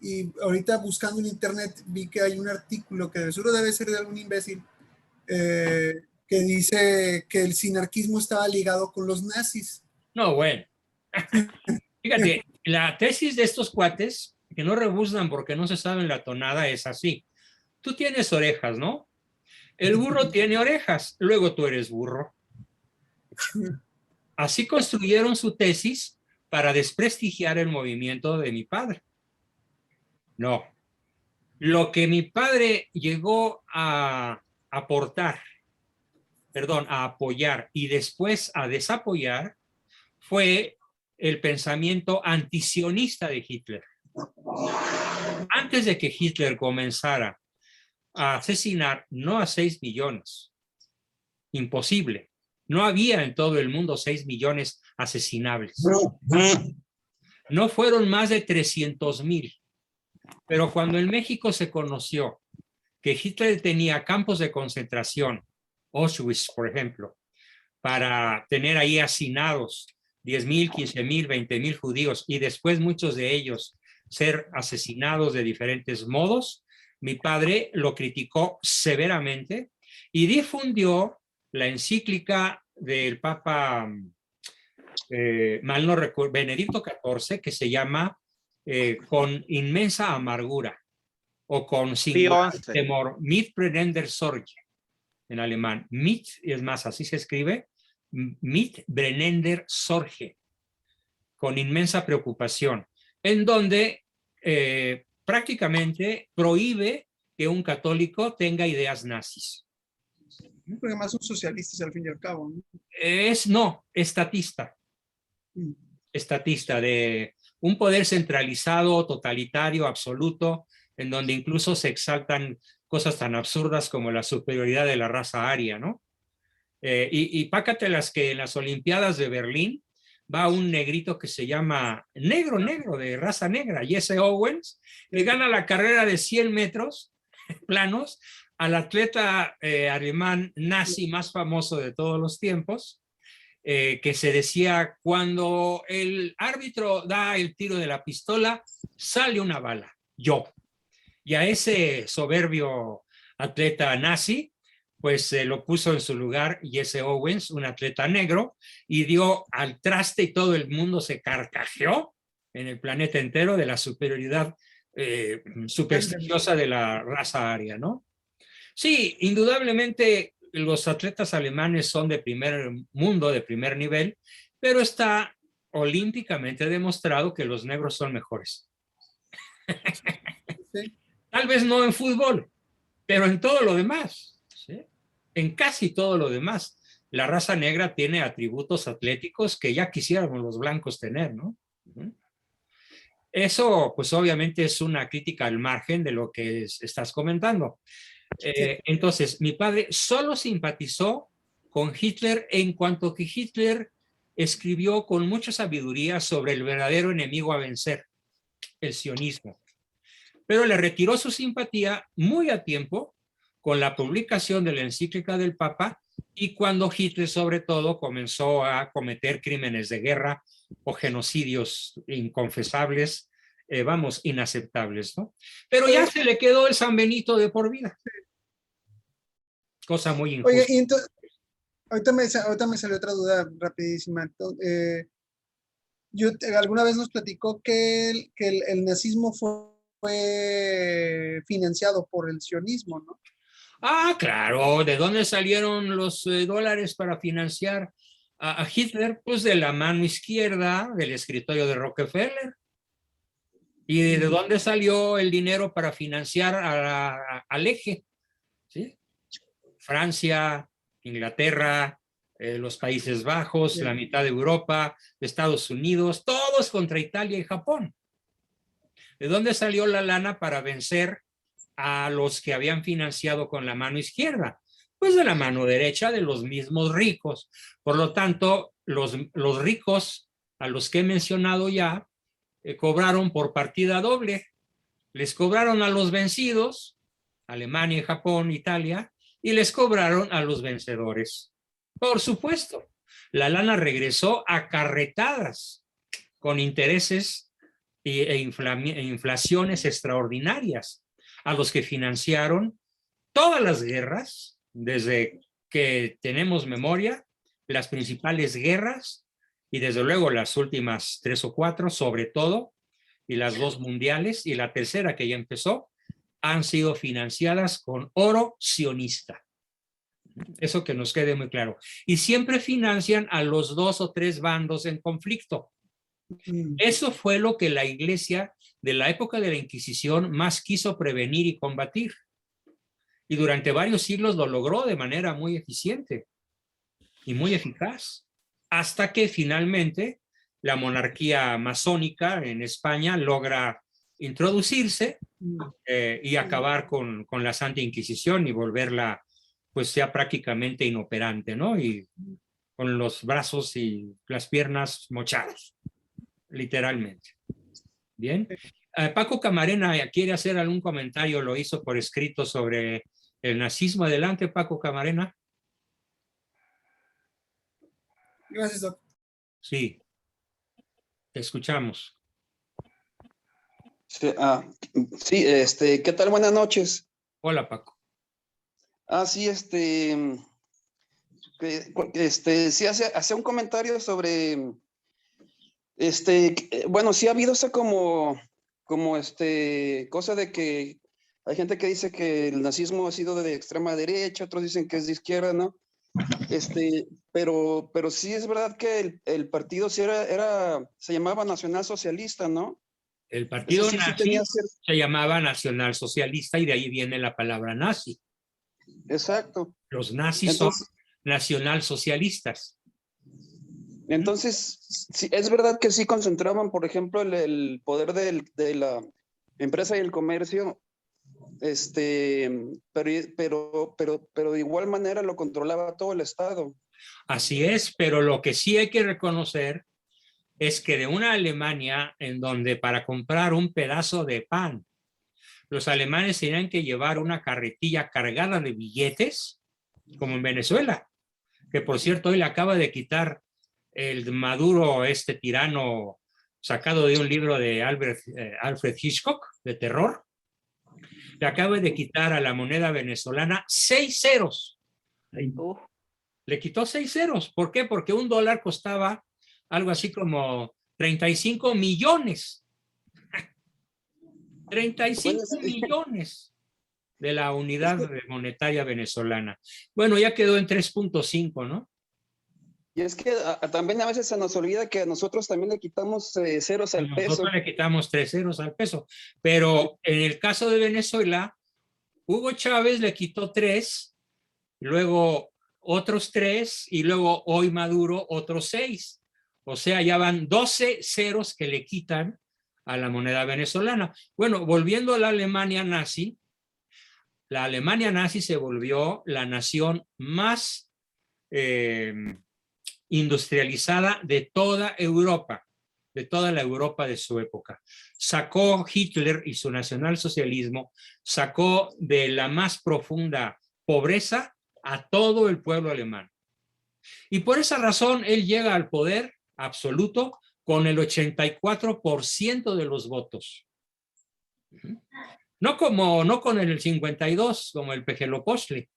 y ahorita buscando en internet vi que hay un artículo que de seguro debe ser de algún imbécil que dice que el sinarquismo estaba ligado con los nazis. No, bueno. Fíjate, la tesis de estos cuates, que no rebuznan porque no se saben la tonada, es así. Tú tienes orejas, ¿no? El burro tiene orejas, luego tú eres burro. Así construyeron su tesis para desprestigiar el movimiento de mi padre. No. Lo que mi padre llegó a aportar, a apoyar y después a desapoyar fue el pensamiento antisionista de Hitler. Antes de que Hitler comenzara a asesinar, no a 6 millones, imposible. No había en todo el mundo 6 millones asesinables. No fueron más de 300,000. Pero cuando en México se conoció que Hitler tenía campos de concentración, Auschwitz, por ejemplo, para tener ahí hacinados 10,000, 15,000, 20,000 judíos y después muchos de ellos ser asesinados de diferentes modos, mi padre lo criticó severamente y difundió la encíclica del Papa, mal no recuerdo, Benedicto XIV, que se llama Con inmensa amargura o con singular temor, mit brennender Sorge, en alemán. Mit, es más, así se escribe, mit brennender Sorge, con inmensa preocupación, en donde prácticamente prohíbe que un católico tenga ideas nazis. Porque además son socialistas al fin y al cabo, ¿no? No, estatista. Estatista, de un poder centralizado, totalitario, absoluto, en donde incluso se exaltan cosas tan absurdas como la superioridad de la raza aria, ¿no? Y pácatelas que en las Olimpiadas de Berlín va un negrito que se llama negro, de raza negra, Jesse Owens, le gana la carrera de 100 metros planos al atleta alemán nazi más famoso de todos los tiempos, que se decía, cuando el árbitro da el tiro de la pistola, sale una bala, yo. Y a ese soberbio atleta nazi, pues lo puso en su lugar Jesse Owens, un atleta negro, y dio al traste y todo el mundo se carcajeó en el planeta entero de la superioridad supersticiosa de la raza aria, ¿no? Sí, indudablemente los atletas alemanes son de primer mundo, de primer nivel, pero está olímpicamente demostrado que los negros son mejores. Sí. Tal vez no en fútbol, pero en todo lo demás, ¿sí? En casi todo lo demás. La raza negra tiene atributos atléticos que ya quisiéramos los blancos tener, ¿no? Eso, pues obviamente es una crítica al margen de lo que estás comentando. Entonces, mi padre solo simpatizó con Hitler en cuanto que Hitler escribió con mucha sabiduría sobre el verdadero enemigo a vencer, el sionismo. Pero le retiró su simpatía muy a tiempo con la publicación de la encíclica del Papa y cuando Hitler, sobre todo, comenzó a cometer crímenes de guerra o genocidios inconfesables, inaceptables, ¿no? Pero ya se le quedó el San Benito de por vida. Cosa muy injusta. Oye, y entonces, ahorita me salió otra duda rapidísima. Alguna vez nos platicó que el nazismo fue financiado por el sionismo, ¿no? Ah, claro. ¿De dónde salieron los dólares para financiar a Hitler? Pues de la mano izquierda del escritorio de Rockefeller. ¿Y de dónde salió el dinero para financiar al eje? ¿Sí? Francia, Inglaterra, los Países Bajos, la mitad de Europa, Estados Unidos, todos contra Italia y Japón. ¿De dónde salió la lana para vencer a los que habían financiado con la mano izquierda? Pues de la mano derecha de los mismos ricos. Por lo tanto, los ricos a los que he mencionado ya cobraron por partida doble. Les cobraron a los vencidos, Alemania, Japón, Italia, y les cobraron a los vencedores. Por supuesto, la lana regresó a carretadas con intereses e inflaciones extraordinarias a los que financiaron todas las guerras, desde que tenemos memoria, las principales guerras y desde luego las últimas 3 o 4 sobre todo, y las 2 mundiales y la tercera que ya empezó, han sido financiadas con oro sionista. Eso que nos quede muy claro. Y siempre financian a los 2 o 3 bandos en conflicto. Eso fue lo que la Iglesia de la época de la Inquisición más quiso prevenir y combatir. Y durante varios siglos lo logró de manera muy eficiente y muy eficaz. Hasta que finalmente la monarquía masónica en España logra introducirse y acabar con la Santa Inquisición y volverla pues ya prácticamente inoperante, ¿no? Y con los brazos y las piernas mochados, literalmente. Bien. Paco Camarena quiere hacer algún comentario, lo hizo por escrito sobre el nazismo. Adelante, Paco Camarena. Gracias, Doc. Sí, te escuchamos. Sí, ¿qué tal? Buenas noches. Hola, Paco. Sí, sí, hace un comentario sobre, bueno, sí ha habido esa como cosa de que hay gente que dice que el nazismo ha sido de extrema derecha, otros dicen que es de izquierda, ¿no? Pero sí es verdad que el partido sí se llamaba Nacional Socialista, ¿no? El partido sí nazi tenía se llamaba Nacional Socialista y de ahí viene la palabra nazi. Exacto. Los nazis son nacionalsocialistas. Entonces, sí, es verdad que sí concentraban, por ejemplo, el poder de la empresa y el comercio, pero de igual manera lo controlaba todo el Estado. Así es, pero lo que sí hay que reconocer es que de una Alemania en donde para comprar un pedazo de pan, los alemanes tenían que llevar una carretilla cargada de billetes, como en Venezuela, que por cierto hoy le acaba de quitar el Maduro, este tirano sacado de un libro de Alfred Hitchcock, de terror, le acaba de quitar a la moneda venezolana 6 ceros. Le quitó 6 ceros. ¿Por qué? Porque un dólar costaba algo así como 35 millones. 35 millones de la unidad monetaria venezolana. Bueno, ya quedó en 3.5, ¿no? Y es que también a veces se nos olvida que nosotros también le quitamos ceros al peso. Nosotros le quitamos 3 ceros al peso. Pero en el caso de Venezuela, Hugo Chávez le quitó 3, luego otros 3 y luego hoy Maduro otros 6. O sea, ya van 12 ceros que le quitan a la moneda venezolana. Bueno, volviendo a la Alemania nazi se volvió la nación más industrializada de toda Europa, de toda la Europa de su época. Sacó Hitler y su nacionalsocialismo, sacó de la más profunda pobreza a todo el pueblo alemán. Y por esa razón él llega al poder absoluto con el 84% de los votos. No con el 52, como el Pejelopostli,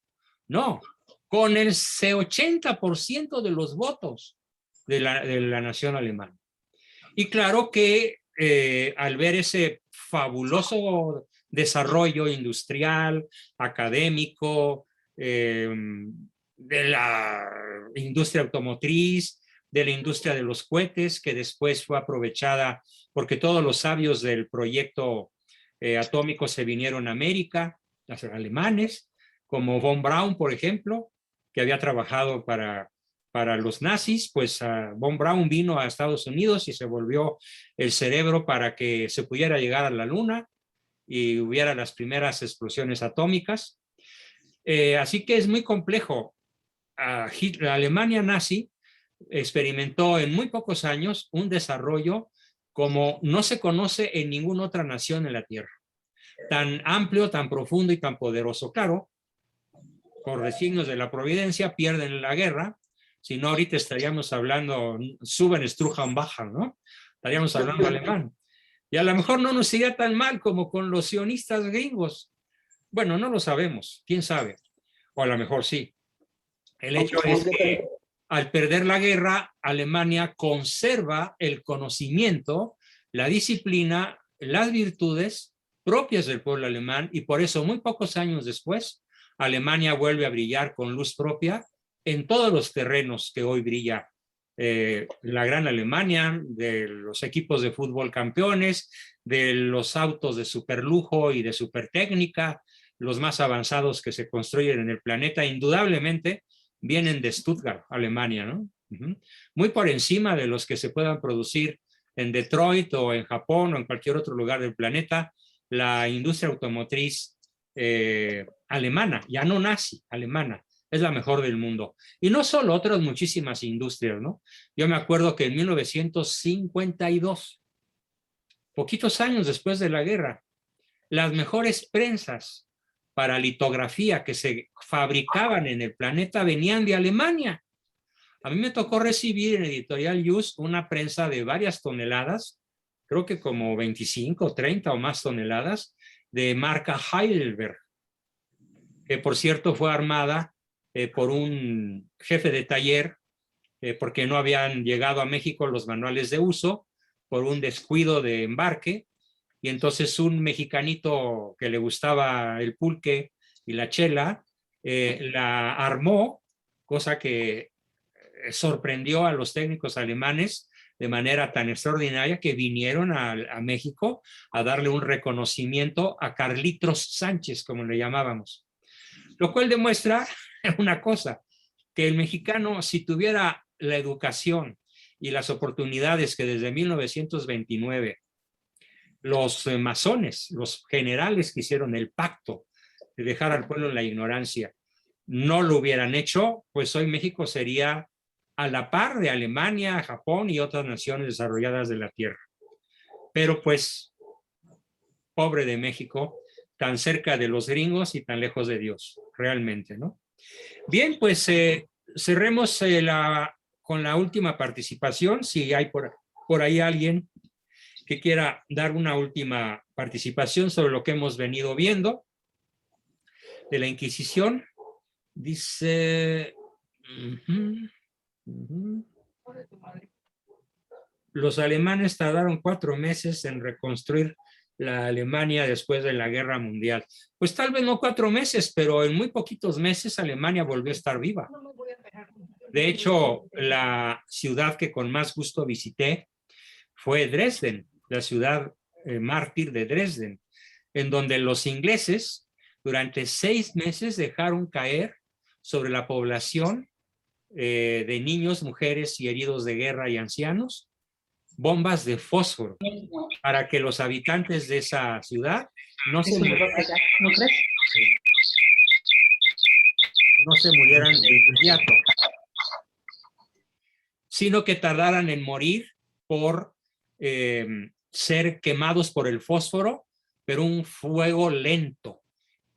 no, con el 80% de los votos de la nación alemana. Y claro que al ver ese fabuloso desarrollo industrial, académico, de la industria automotriz, de la industria de los cohetes, que después fue aprovechada porque todos los sabios del proyecto atómico se vinieron a América, los alemanes, como von Braun, por ejemplo, que había trabajado para los nazis, pues von Braun vino a Estados Unidos y se volvió el cerebro para que se pudiera llegar a la luna y hubiera las primeras explosiones atómicas. Así que es muy complejo. La Alemania nazi experimentó en muy pocos años un desarrollo como no se conoce en ninguna otra nación en la Tierra. Tan amplio, tan profundo y tan poderoso. Claro, por designios de la providencia pierden la guerra, si no ahorita estaríamos hablando, suben, estrujan, bajan, ¿no? Estaríamos hablando alemán. Y a lo mejor no nos iría tan mal como con los sionistas gringos. Bueno, no lo sabemos, quién sabe. O a lo mejor sí. El hecho es que al perder la guerra, Alemania conserva el conocimiento, la disciplina, las virtudes propias del pueblo alemán y por eso muy pocos años después, Alemania vuelve a brillar con luz propia en todos los terrenos que hoy brilla la gran Alemania, de los equipos de fútbol campeones, de los autos de superlujo y de supertécnica, los más avanzados que se construyen en el planeta, indudablemente vienen de Stuttgart, Alemania, ¿no? Muy por encima de los que se puedan producir en Detroit o en Japón o en cualquier otro lugar del planeta. La industria automotriz alemana, ya no nazi, alemana, es la mejor del mundo. Y no solo, otras muchísimas industrias, ¿no? Yo me acuerdo que en 1952 poquitos años después de la guerra, las mejores prensas para litografía que se fabricaban en el planeta venían de Alemania. A mí me tocó recibir en Editorial Jus una prensa de varias toneladas, creo que como 25, 30 o más toneladas, de marca Heidelberg, que por cierto fue armada por un jefe de taller, porque no habían llegado a México los manuales de uso, por un descuido de embarque, y entonces un mexicanito que le gustaba el pulque y la chela, la armó, cosa que sorprendió a los técnicos alemanes de manera tan extraordinaria que vinieron a México a darle un reconocimiento a Carlitos Sánchez, como le llamábamos. Lo cual demuestra una cosa, que el mexicano, si tuviera la educación y las oportunidades que desde 1929 los masones, los generales que hicieron el pacto de dejar al pueblo en la ignorancia, no lo hubieran hecho, pues hoy México sería a la par de Alemania, Japón y otras naciones desarrolladas de la Tierra. Pero pues, pobre de México, tan cerca de los gringos y tan lejos de Dios, realmente, ¿no? Bien, pues cerremos con la última participación, si hay por ahí alguien que quiera dar una última participación sobre lo que hemos venido viendo de la Inquisición. Dice... Los alemanes tardaron 4 meses en reconstruir la Alemania después de la Guerra Mundial. Pues tal vez no 4 meses, pero en muy poquitos meses Alemania volvió a estar viva. De hecho, la ciudad que con más gusto visité fue Dresden, la ciudad mártir de Dresden, en donde los ingleses durante 6 meses dejaron caer sobre la población de niños, mujeres y heridos de guerra y ancianos, bombas de fósforo para que los habitantes de esa ciudad no se murieran de inmediato, sino que tardaran en morir por ser quemados por el fósforo, pero un fuego lento,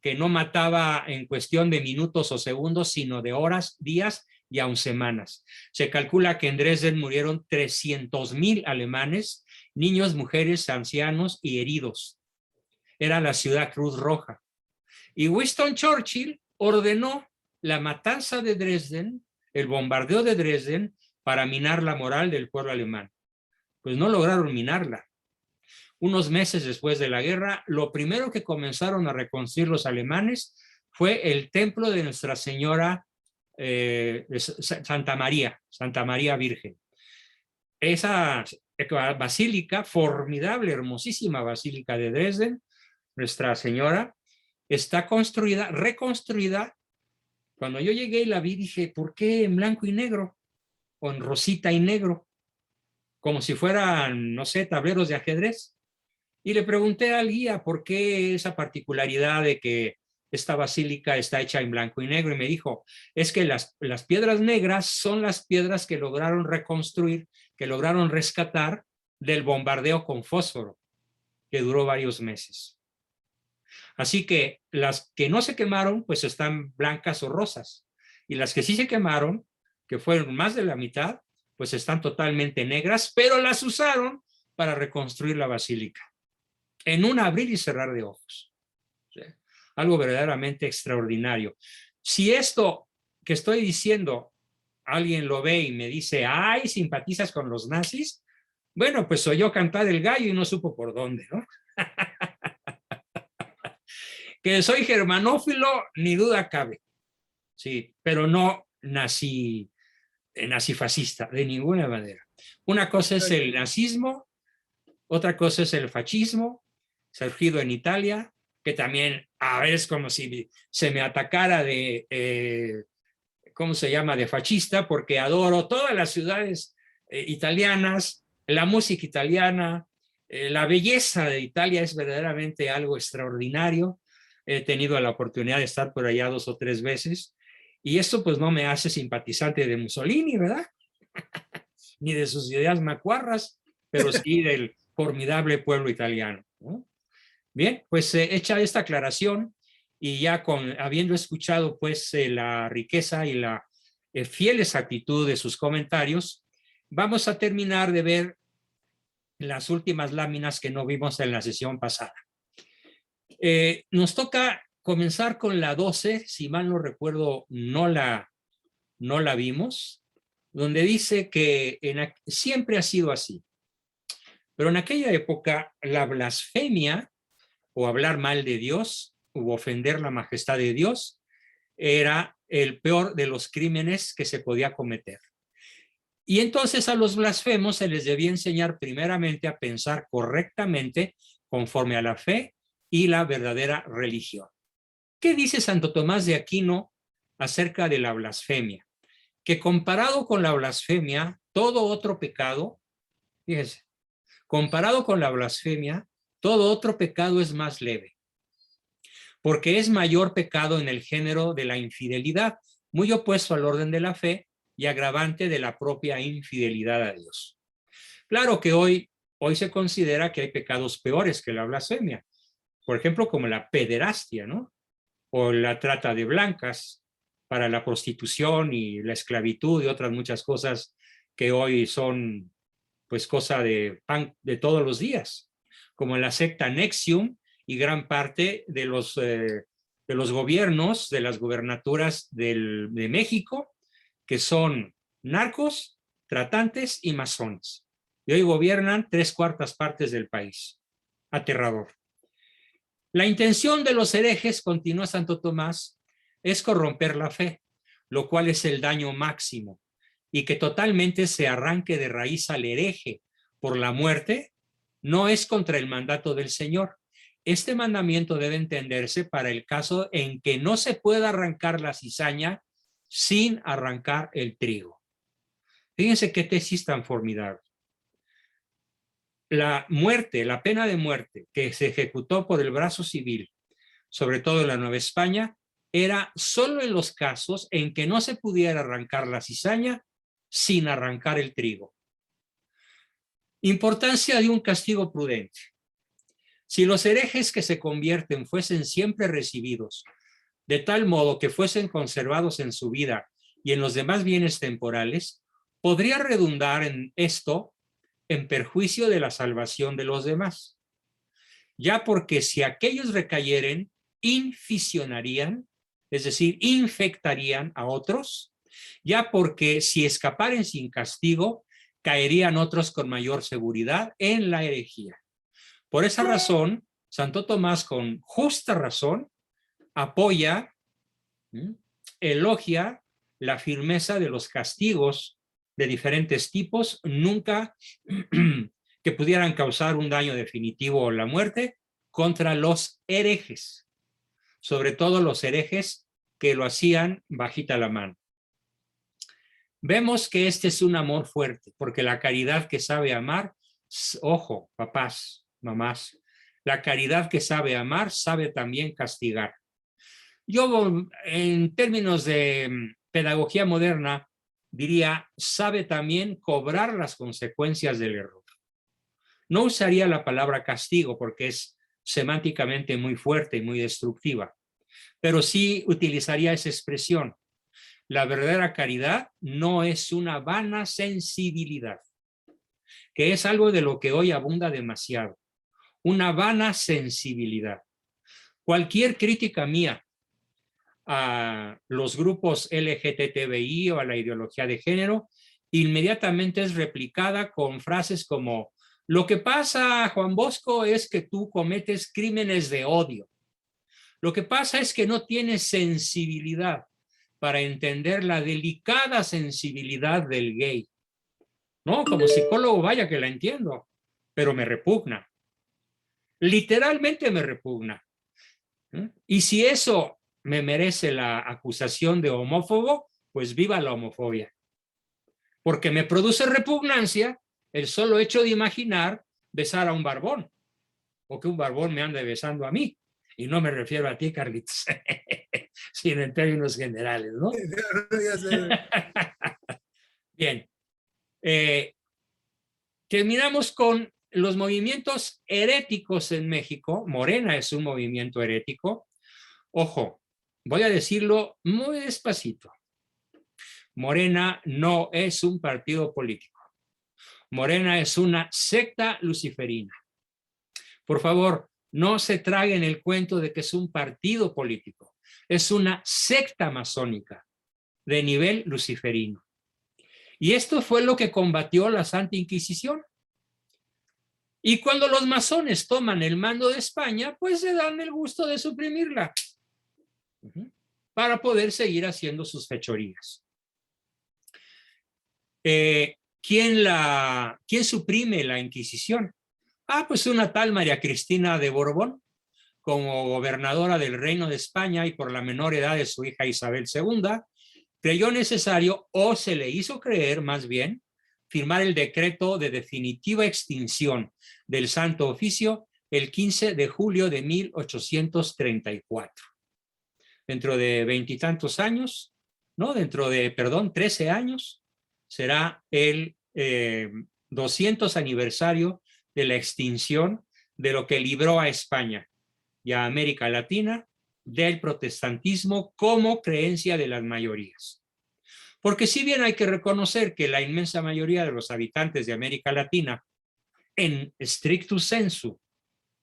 que no mataba en cuestión de minutos o segundos, sino de horas, días y aún semanas. Se calcula que en Dresden murieron 300,000 alemanes, niños, mujeres, ancianos y heridos. Era la ciudad Cruz Roja. Y Winston Churchill ordenó la matanza de Dresden, el bombardeo de Dresden, para minar la moral del pueblo alemán. Pues no lograron minarla. Unos meses después de la guerra, lo primero que comenzaron a reconstruir los alemanes fue el templo de Nuestra Señora Santa María Virgen. Esa basílica, formidable, hermosísima basílica de Dresden, Nuestra Señora, está reconstruida. Cuando yo llegué y la vi, dije, ¿por qué en blanco y negro? O en rosita y negro, como si fueran, no sé, tableros de ajedrez. Y le pregunté al guía por qué esa particularidad de que esta basílica está hecha en blanco y negro, y me dijo, es que las piedras negras son las piedras que lograron reconstruir, que lograron rescatar del bombardeo con fósforo, que duró varios meses. Así que las que no se quemaron, pues están blancas o rosas, y las que sí se quemaron, que fueron más de la mitad, pues están totalmente negras, pero las usaron para reconstruir la basílica, en un abrir y cerrar de ojos. ¿Sí? Algo verdaderamente extraordinario. Si esto que estoy diciendo, alguien lo ve y me dice, ay, simpatizas con los nazis, bueno, pues oyó cantar el gallo y no supo por dónde, ¿no? Que soy germanófilo, ni duda cabe. Sí, pero no nazifascista, de ninguna manera. Una cosa es el nazismo, otra cosa es el fascismo, surgido en Italia, que también a veces como si se me atacara de, ¿cómo se llama?, de fascista, porque adoro todas las ciudades italianas, la música italiana, la belleza de Italia es verdaderamente algo extraordinario. He tenido la oportunidad de estar por allá 2 o 3 veces, y esto pues no me hace simpatizante de Mussolini, ¿verdad? Ni de sus ideas macuarras, pero sí formidable pueblo italiano, ¿no? Bien, pues hecha esta aclaración y ya habiendo escuchado pues la riqueza y la fiel exactitud de sus comentarios, vamos a terminar de ver las últimas láminas que no vimos en la sesión pasada. Nos toca comenzar con la 12, si mal no recuerdo, no la vimos, donde dice que siempre ha sido así. Pero en aquella época la blasfemia o hablar mal de Dios u ofender la majestad de Dios era el peor de los crímenes que se podía cometer. Y entonces a los blasfemos se les debía enseñar primeramente a pensar correctamente conforme a la fe y la verdadera religión. ¿Qué dice Santo Tomás de Aquino acerca de la blasfemia? Que comparado con la blasfemia, todo otro pecado, fíjense, comparado con la blasfemia, todo otro pecado es más leve, porque es mayor pecado en el género de la infidelidad, muy opuesto al orden de la fe y agravante de la propia infidelidad a Dios. Claro que hoy se considera que hay pecados peores que la blasfemia, por ejemplo, como la pederastia, ¿no? O la trata de blancas para la prostitución y la esclavitud y otras muchas cosas que hoy son pues cosa de pan de todos los días, como la secta NXIVM y gran parte de los gobiernos, de las gubernaturas de México, que son narcos, tratantes y masones. Y hoy gobiernan 3/4 partes del país. Aterrador. La intención de los herejes, continúa Santo Tomás, es corromper la fe, lo cual es el daño máximo, y que totalmente se arranque de raíz al hereje por la muerte, no es contra el mandato del Señor. Este mandamiento debe entenderse para el caso en que no se pueda arrancar la cizaña sin arrancar el trigo. Fíjense qué tesis tan formidable. La muerte, la pena de muerte que se ejecutó por el brazo civil, sobre todo en la Nueva España, era solo en los casos en que no se pudiera arrancar la cizaña sin arrancar el trigo. Importancia de un castigo prudente. Si los herejes que se convierten fuesen siempre recibidos, de tal modo que fuesen conservados en su vida y en los demás bienes temporales, podría redundar en esto en perjuicio de la salvación de los demás. Ya porque si aquellos recayeren, inficionarían, es decir, infectarían a otros, ya porque si escaparen sin castigo, caerían otros con mayor seguridad en la herejía. Por esa razón, Santo Tomás, con justa razón, apoya, elogia la firmeza de los castigos de diferentes tipos, nunca que pudieran causar un daño definitivo o la muerte contra los herejes, sobre todo los herejes que lo hacían bajita la mano. Vemos que este es un amor fuerte, porque la caridad que sabe amar, ojo, papás, mamás, la caridad que sabe amar sabe también castigar. Yo, en términos de pedagogía moderna, diría, sabe también cobrar las consecuencias del error. No usaría la palabra castigo porque es semánticamente muy fuerte y muy destructiva, pero sí utilizaría esa expresión. La verdadera caridad no es una vana sensibilidad, que es algo de lo que hoy abunda demasiado. Una vana sensibilidad. Cualquier crítica mía a los grupos LGTBI o a la ideología de género, inmediatamente es replicada con frases como: lo que pasa, Juan Bosco, es que tú cometes crímenes de odio. Lo que pasa es que no tienes sensibilidad para entender la delicada sensibilidad del gay. No, como psicólogo vaya que la entiendo, pero me repugna. Literalmente me repugna. Y si eso me merece la acusación de homófobo, pues viva la homofobia. Porque me produce repugnancia el solo hecho de imaginar besar a un barbón, o que un barbón me ande besando a mí. Y no me refiero a ti, Carlitos, sino en términos generales, ¿no? Bien. Terminamos con los movimientos heréticos en México, Morena es un movimiento herético. Ojo, voy a decirlo muy despacito. Morena no es un partido político. Morena es una secta luciferina. Por favor, no se traguen el cuento de que es un partido político. Es una secta masónica de nivel luciferino. Y esto fue lo que combatió la Santa Inquisición. Y cuando los masones toman el mando de España, pues se dan el gusto de suprimirla para poder seguir haciendo sus fechorías. ¿Quién suprime la Inquisición? Pues una tal María Cristina de Borbón, como gobernadora del Reino de España y por la menor edad de su hija Isabel II, creyó necesario, o se le hizo creer más bien, firmar el decreto de definitiva extinción del Santo Oficio el 15 de julio de 1834. Dentro de veintitantos años, ¿no? Dentro de, 13 años, será el 200 aniversario de la extinción de lo que libró a España y a América Latina del protestantismo como creencia de las mayorías. Porque si bien hay que reconocer que la inmensa mayoría de los habitantes de América Latina, en stricto sensu,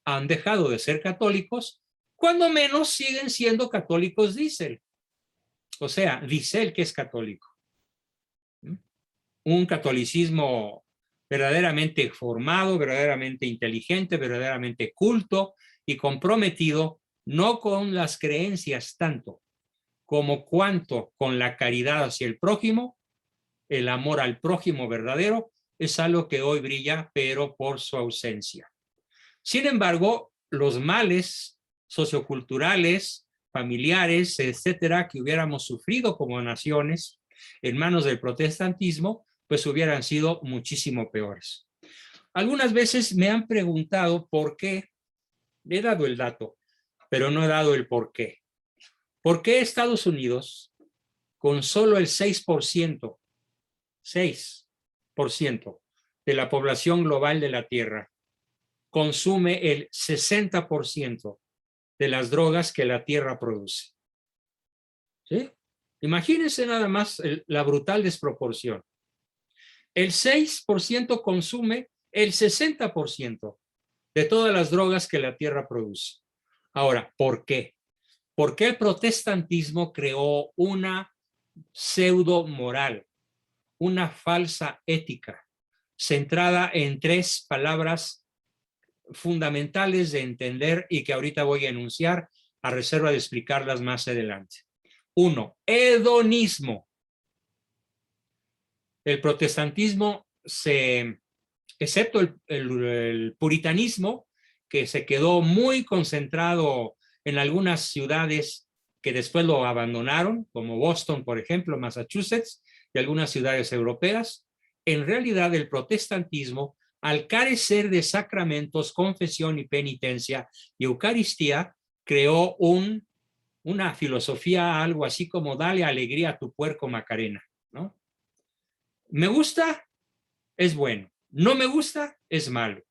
han dejado de ser católicos, cuando menos siguen siendo católicos, dice él. O sea, dice él que es católico. Un catolicismo verdaderamente formado, verdaderamente inteligente, verdaderamente culto y comprometido, no con las creencias tanto como cuanto con la caridad hacia el prójimo. El amor al prójimo verdadero es algo que hoy brilla, pero por su ausencia. Sin embargo, los males socioculturales, familiares, etcétera, que hubiéramos sufrido como naciones en manos del protestantismo, pues hubieran sido muchísimo peores. Algunas veces me han preguntado por qué. He dado el dato, pero no he dado el por qué. ¿Por qué Estados Unidos, con solo el 6% de la población global de la Tierra, consume el 60% de las drogas que la Tierra produce? ¿Sí? Imagínense nada más la brutal desproporción. El 6% consume el 60% de todas las drogas que la Tierra produce. Ahora, ¿por qué? ¿Por qué el protestantismo creó una pseudo moral, una falsa ética, centrada en 3 palabras fundamentales de entender y que ahorita voy a enunciar a reserva de explicarlas más adelante? 1, hedonismo. El protestantismo, excepto el puritanismo, que se quedó muy concentrado en algunas ciudades que después lo abandonaron, como Boston, por ejemplo, Massachusetts, y algunas ciudades europeas, en realidad el protestantismo, al carecer de sacramentos, confesión y penitencia y Eucaristía, creó una filosofía, algo así como dale alegría a tu puerco Macarena, ¿no? Me gusta, es bueno. No me gusta, es malo.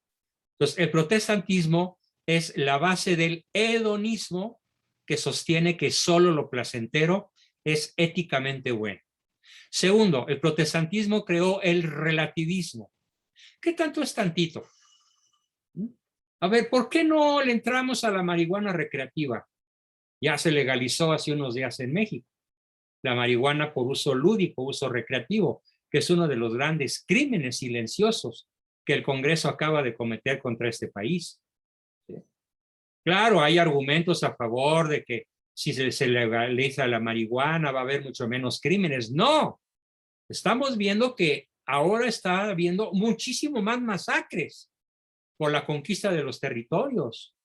Entonces, el protestantismo es la base del hedonismo, que sostiene que solo lo placentero es éticamente bueno. Segundo, el protestantismo creó el relativismo. ¿Qué tanto es tantito? A ver, ¿por qué no le entramos a la marihuana recreativa? Ya se legalizó hace unos días en México. La marihuana por uso lúdico, uso recreativo, que es uno de los grandes crímenes silenciosos que el Congreso acaba de cometer contra este país. ¿Sí? Claro, hay argumentos a favor de que si se legaliza la marihuana va a haber mucho menos crímenes. No, estamos viendo que ahora está habiendo muchísimo más masacres por la conquista de los territorios.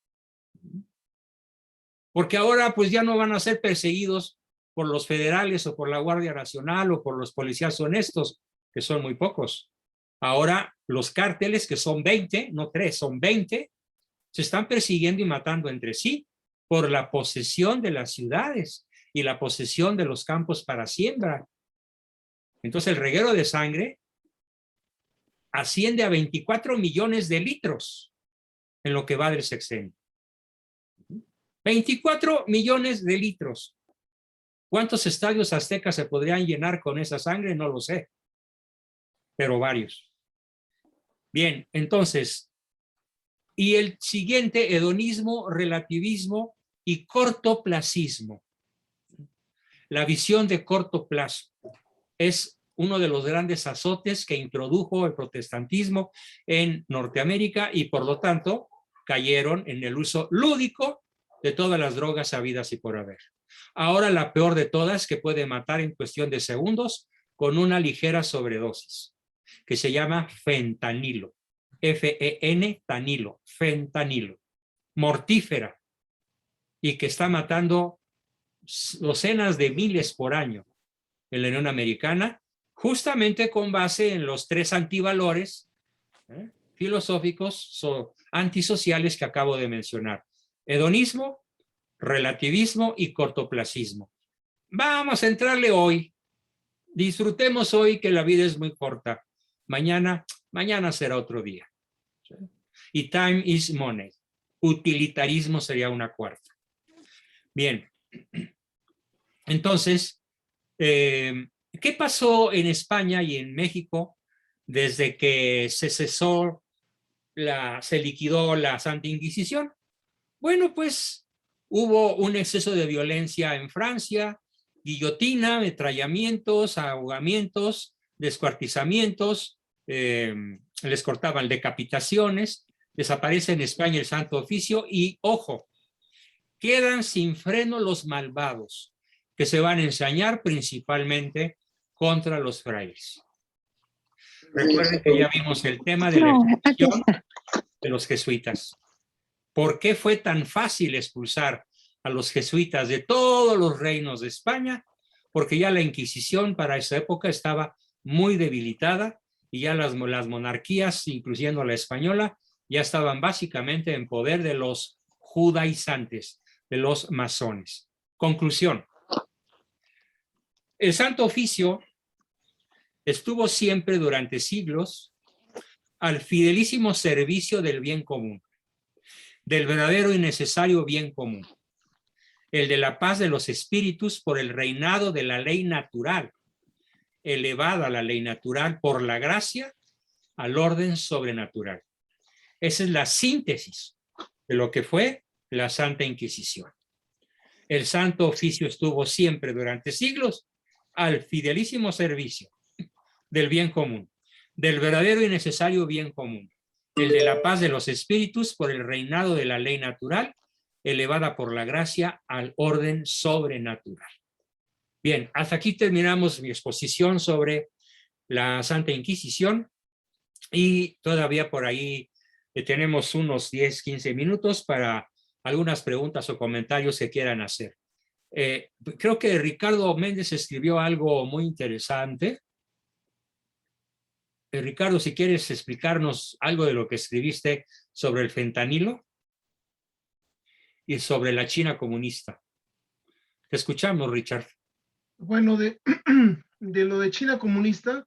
Porque ahora pues ya no van a ser perseguidos por los federales o por la Guardia Nacional o por los policías honestos, que son muy pocos. Ahora los cárteles, que son 20, no 3, son 20, se están persiguiendo y matando entre sí por la posesión de las ciudades y la posesión de los campos para siembra. Entonces el reguero de sangre asciende a 24 millones de litros en lo que va del sexenio. 24 millones de litros. ¿Cuántos estadios aztecas se podrían llenar con esa sangre? No lo sé, pero varios. Bien, entonces, y el siguiente, hedonismo, relativismo y cortoplacismo. La visión de corto plazo es uno de los grandes azotes que introdujo el protestantismo en Norteamérica y por lo tanto cayeron en el uso lúdico de todas las drogas habidas y por haber. Ahora la peor de todas, que puede matar en cuestión de segundos con una ligera sobredosis, que se llama fentanilo. F-E-N, fentanilo. Mortífera y que está matando docenas de miles por año en la Unión Americana, justamente con base en los 3 antivalores filosóficos antisociales que acabo de mencionar. Hedonismo, relativismo y cortoplacismo. Vamos a entrarle hoy. Disfrutemos hoy que la vida es muy corta. Mañana será otro día. Y time is money. Utilitarismo sería una cuarta. Bien. Entonces, ¿qué pasó en España y en México desde que se liquidó la Santa Inquisición? Bueno, pues hubo un exceso de violencia en Francia, guillotina, ametrallamientos, ahogamientos, descuartizamientos, les cortaban decapitaciones, desaparece en España el Santo Oficio y, ojo, quedan sin freno los malvados que se van a ensañar principalmente contra los frailes. Recuerden que ya vimos el tema de la expulsión de los jesuitas. ¿Por qué fue tan fácil expulsar a los jesuitas de todos los reinos de España? Porque ya la Inquisición para esa época estaba muy debilitada y ya las monarquías, incluyendo la española, ya estaban básicamente en poder de los judaizantes, de los masones. Conclusión. El Santo Oficio estuvo siempre durante siglos al fidelísimo servicio del bien común, del verdadero y necesario bien común, el de la paz de los espíritus por el reinado de la ley natural, elevada la ley natural por la gracia al orden sobrenatural. Esa es la síntesis de lo que fue la Santa Inquisición. El Santo Oficio estuvo siempre durante siglos al fidelísimo servicio del bien común, del verdadero y necesario bien común, el de la paz de los espíritus por el reinado de la ley natural, elevada por la gracia al orden sobrenatural. Bien, hasta aquí terminamos mi exposición sobre la Santa Inquisición y todavía por ahí tenemos unos 10, 15 minutos para algunas preguntas o comentarios que quieran hacer. Creo que Ricardo Méndez escribió algo muy interesante. Ricardo, si quieres explicarnos algo de lo que escribiste sobre el fentanilo y sobre la China comunista. Te escuchamos, Richard. Bueno, de lo de China comunista,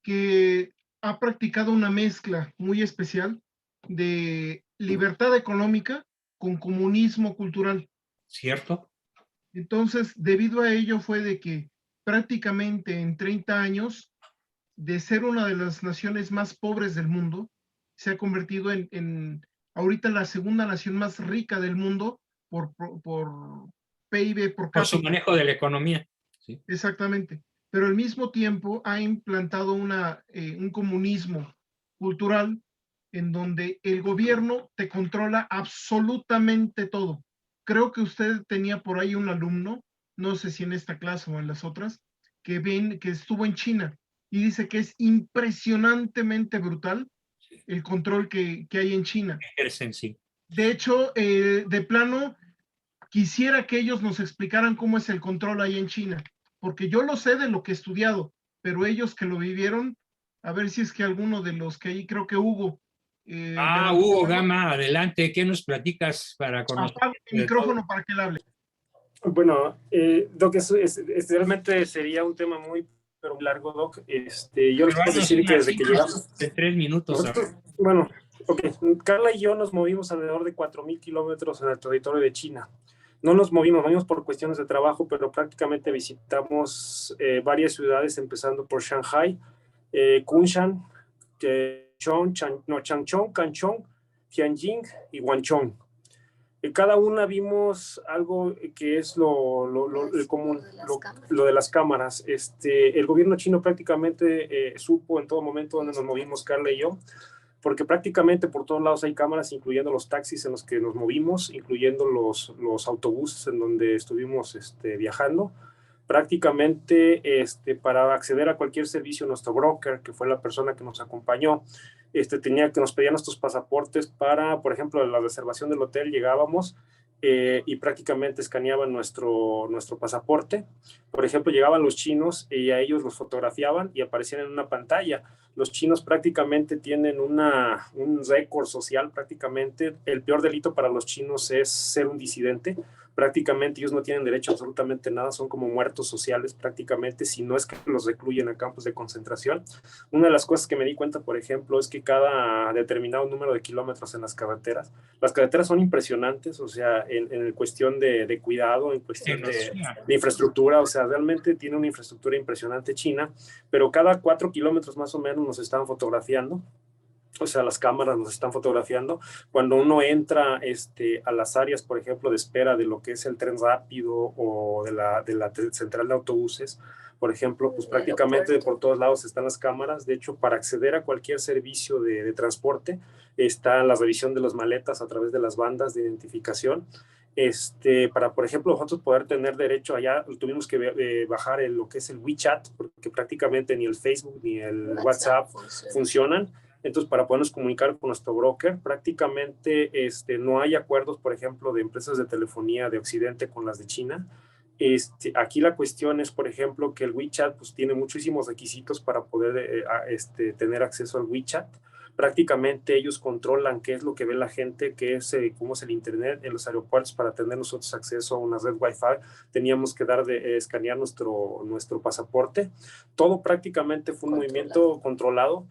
que ha practicado una mezcla muy especial de libertad económica con comunismo cultural. ¿Cierto? Entonces, debido a ello fue de que prácticamente en 30 años, de ser una de las naciones más pobres del mundo, se ha convertido en ahorita la segunda nación más rica del mundo por PIB por cápita. Por su manejo de la economía. Sí. Exactamente. Pero al mismo tiempo ha implantado un comunismo cultural en donde el gobierno te controla absolutamente todo. Creo que usted tenía por ahí un alumno, no sé si en esta clase o en las otras, que estuvo en China y dice que es impresionantemente brutal el control que hay en China. Sí. De hecho, de plano, quisiera que ellos nos explicaran cómo es el control ahí en China, porque yo lo sé de lo que he estudiado, pero ellos que lo vivieron, a ver si es que alguno de los que ahí, creo que Hugo. Hugo Gama, adelante, ¿qué nos platicas para conocer? Apaga el micrófono para que él hable. Bueno, lo que realmente sería un tema muy pero muy largo, Doc. Yo les puedo Pero decir que desde que llegamos... De 3 minutos. Bueno, ok. Carla y yo nos movimos alrededor de 4,000 kilómetros en el territorio de China. No nos movimos por cuestiones de trabajo, pero prácticamente visitamos varias ciudades, empezando por Shanghai, Kunshan, Changchun, Kanchong, Tianjin y Guangzhou. Cada una vimos algo que es lo común, lo de las cámaras. El gobierno chino prácticamente supo en todo momento dónde nos movimos Carla y yo, porque prácticamente por todos lados hay cámaras, incluyendo los taxis en los que nos movimos, incluyendo los autobuses en donde estuvimos viajando. Prácticamente para acceder a cualquier servicio, nuestro broker, que fue la persona que nos acompañó, nos pedía nuestros pasaportes para, por ejemplo, la reservación del hotel. Llegábamos y prácticamente escaneaban nuestro pasaporte. Por ejemplo, llegaban los chinos y a ellos los fotografiaban y aparecían en una pantalla. Los chinos prácticamente tienen un récord social. Prácticamente el peor delito para los chinos es ser un disidente. Prácticamente ellos no tienen derecho a absolutamente nada, son como muertos sociales prácticamente, si no es que los recluyen a campos de concentración. Una de las cosas que me di cuenta, por ejemplo, es que cada determinado número de kilómetros en las carreteras son impresionantes, o sea, en cuestión de cuidado, en cuestión de infraestructura, o sea, realmente tiene una infraestructura impresionante China, pero cada 4 kilómetros más o menos nos están fotografiando. O sea, las cámaras nos están fotografiando. Cuando uno entra a las áreas, por ejemplo, de espera de lo que es el tren rápido o de la central de autobuses, por ejemplo, pues prácticamente por todos lados están las cámaras. De hecho, para acceder a cualquier servicio de transporte, está la revisión de las maletas a través de las bandas de identificación. Para, por ejemplo, nosotros poder tener derecho allá, tuvimos que bajar lo que es el WeChat, porque prácticamente ni el Facebook ni el WhatsApp funcionan. Entonces, para podernos comunicar con nuestro broker, prácticamente no hay acuerdos, por ejemplo, de empresas de telefonía de Occidente con las de China. Aquí la cuestión es, por ejemplo, que el WeChat pues, tiene muchísimos requisitos para poder tener acceso al WeChat. Prácticamente ellos controlan qué es lo que ve la gente, cómo es el internet en los aeropuertos. Para tener nosotros acceso a una red Wi-Fi, teníamos que escanear nuestro pasaporte. Todo prácticamente fue un movimiento controlado.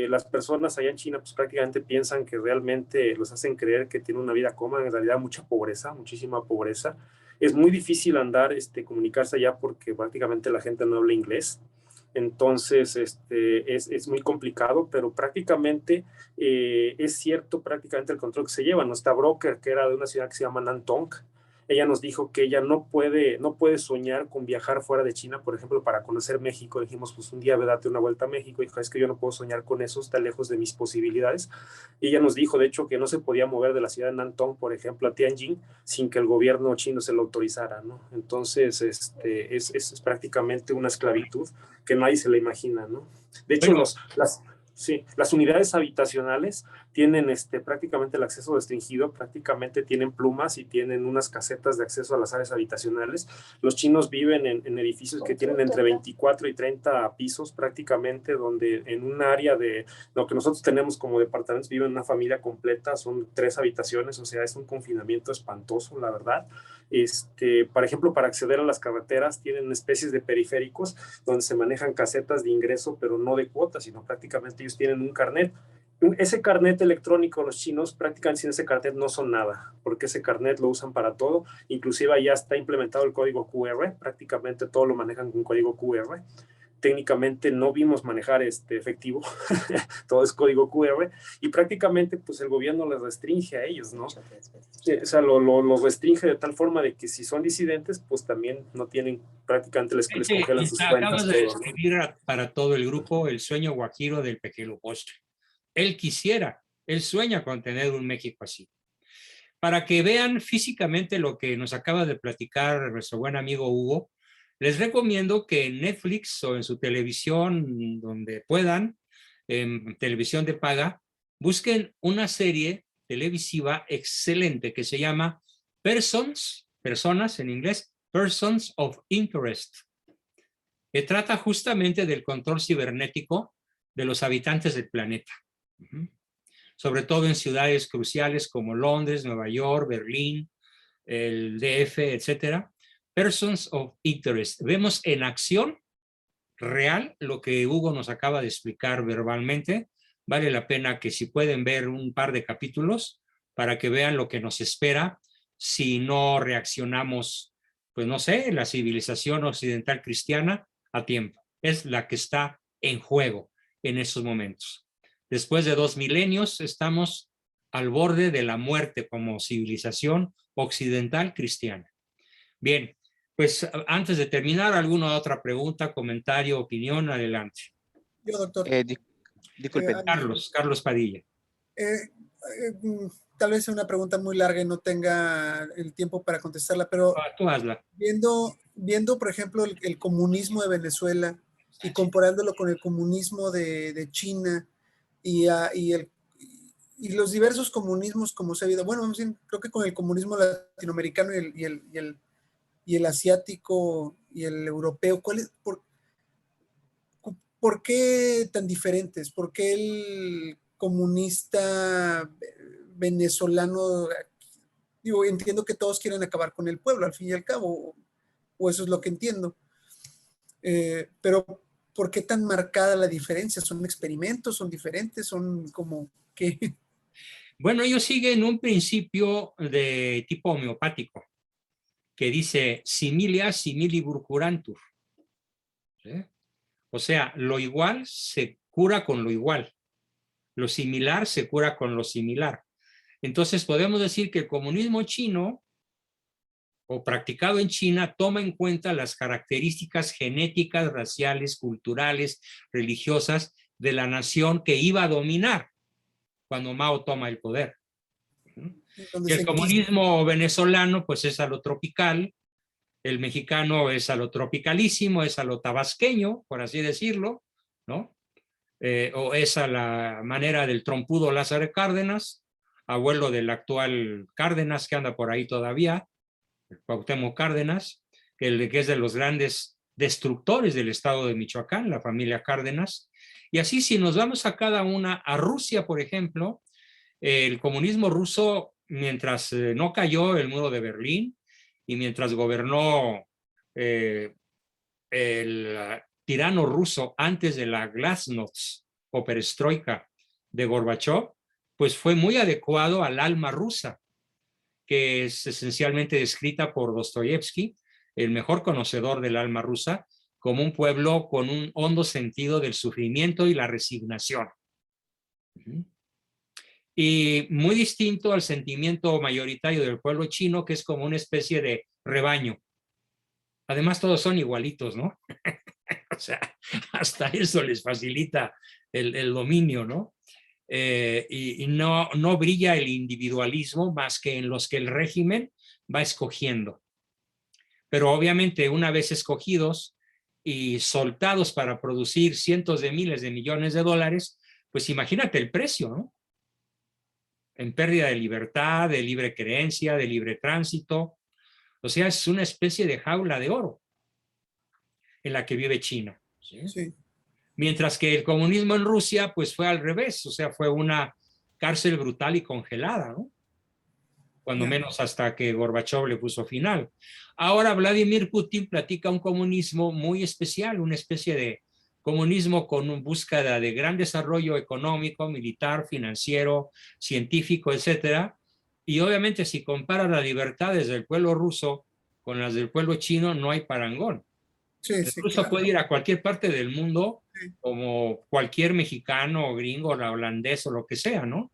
Las personas allá en China pues prácticamente piensan que realmente los hacen creer que tienen una vida cómoda, en realidad mucha pobreza, muchísima pobreza. Es muy difícil comunicarse allá porque prácticamente la gente no habla inglés. Entonces es muy complicado, pero prácticamente es cierto prácticamente el control que se lleva. Nuestra broker, que era de una ciudad que se llama Nantong, ella nos dijo que ella no puede soñar con viajar fuera de China, por ejemplo, para conocer México. Dijimos, pues un día date una vuelta a México. Y dijo, es que yo no puedo soñar con eso, está lejos de mis posibilidades. Y ella nos dijo, de hecho, que no se podía mover de la ciudad de Nantong, por ejemplo, a Tianjin, sin que el gobierno chino se lo autorizara, ¿no? Entonces, es prácticamente una esclavitud que nadie se la imagina, ¿no? De hecho, las unidades habitacionales tienen prácticamente el acceso restringido, prácticamente tienen plumas y tienen unas casetas de acceso a las áreas habitacionales. Los chinos viven en edificios que tienen entre 24 y 30 pisos prácticamente, donde en un área de lo que nosotros tenemos como departamentos vive una familia completa, son 3 habitaciones, o sea, es un confinamiento espantoso, la verdad. Por ejemplo, para acceder a las carreteras tienen especies de periféricos donde se manejan casetas de ingreso, pero no de cuotas, sino prácticamente ellos tienen un carnet. Ese carnet electrónico, los chinos prácticamente sin ese carnet no son nada, porque ese carnet lo usan para todo. Inclusive ya está implementado el código QR, prácticamente todo lo manejan con código QR. Técnicamente no vimos manejar efectivo, todo es código QR, y prácticamente pues el gobierno les restringe a ellos, ¿no? O sea, los restringe de tal forma de que si son disidentes, pues también no tienen, prácticamente les congelan sus cuentas. Acabas de describir para todo el grupo el sueño guajiro del pequeño postre. Él sueña con tener un México así. Para que vean físicamente lo que nos acaba de platicar nuestro buen amigo Hugo, les recomiendo que en Netflix o en su televisión, donde puedan, en televisión de paga, busquen una serie televisiva excelente que se llama Personas en inglés, Persons of Interest, que trata justamente del control cibernético de los habitantes del planeta. Sobre todo en ciudades cruciales como Londres, Nueva York, Berlín, el DF, etcétera. Persons of Interest. Vemos en acción real lo que Hugo nos acaba de explicar verbalmente. Vale la pena que si pueden ver un par de capítulos para que vean lo que nos espera si no reaccionamos, pues no sé, la civilización occidental cristiana a tiempo. Es la que está en juego en esos momentos. Después de 2 milenios estamos al borde de la muerte como civilización occidental cristiana. Bien, pues antes de terminar, ¿alguna otra pregunta, comentario, opinión? Adelante. Yo, doctor. Disculpe. Carlos Padilla. Tal vez sea una pregunta muy larga y no tenga el tiempo para contestarla, pero tú hazla. Viendo, por ejemplo, el comunismo de Venezuela y comparándolo con el comunismo de China y los diversos comunismos como se ha habido, bueno, creo que con el comunismo latinoamericano y el asiático y el europeo, ¿por qué tan diferentes? ¿Por qué el comunista venezolano, digo, entiendo que todos quieren acabar con el pueblo al fin y al cabo, o eso es lo que entiendo, pero ¿por qué tan marcada la diferencia? ¿Son experimentos? ¿Son diferentes? ¿Son como qué? Bueno, ellos siguen un principio de tipo homeopático que dice similia similibus curantur. ¿Sí? O sea, lo igual se cura con lo igual. Lo similar se cura con lo similar. Entonces podemos decir que el comunismo chino o practicado en China toma en cuenta las características genéticas, raciales, culturales, religiosas de la nación que iba a dominar cuando Mao toma el poder. Y el comunismo venezolano pues es a lo tropical, el mexicano es a lo tropicalísimo, es a lo tabasqueño, por así decirlo, ¿no? O es a la manera del trompudo Lázaro Cárdenas, abuelo del actual Cárdenas que anda por ahí todavía, el Cuauhtémoc Cárdenas, que es de los grandes destructores del estado de Michoacán, la familia Cárdenas. Y así si nos vamos a cada una, a Rusia, por ejemplo, el comunismo ruso, mientras no cayó el muro de Berlín y mientras gobernó el tirano ruso antes de la glasnost o perestroika de Gorbachov, pues fue muy adecuado al alma rusa, que es esencialmente descrita por Dostoyevsky, el mejor conocedor del alma rusa, como un pueblo con un hondo sentido del sufrimiento y la resignación. Y muy distinto al sentimiento mayoritario del pueblo chino, que es como una especie de rebaño. Además, todos son igualitos, ¿no? O sea, hasta eso les facilita el dominio, ¿no? Y no brilla el individualismo más que en los que el régimen va escogiendo. Pero obviamente una vez escogidos y soltados para producir cientos de miles de millones de dólares, pues imagínate el precio, ¿no? En pérdida de libertad, de libre creencia, de libre tránsito. O sea, es una especie de jaula de oro en la que vive China. ¿Sí? Sí. Mientras que el comunismo en Rusia, pues fue al revés, o sea, fue una cárcel brutal y congelada, ¿no? Cuando menos hasta que Gorbachov le puso final. Ahora Vladimir Putin platica un comunismo muy especial, una especie de comunismo con búsqueda de gran desarrollo económico, militar, financiero, científico, etcétera. Y obviamente si compara las libertades del pueblo ruso con las del pueblo chino, no hay parangón. Sí, el ruso puede ir a cualquier parte del mundo, como cualquier mexicano, gringo, holandés o lo que sea, ¿no?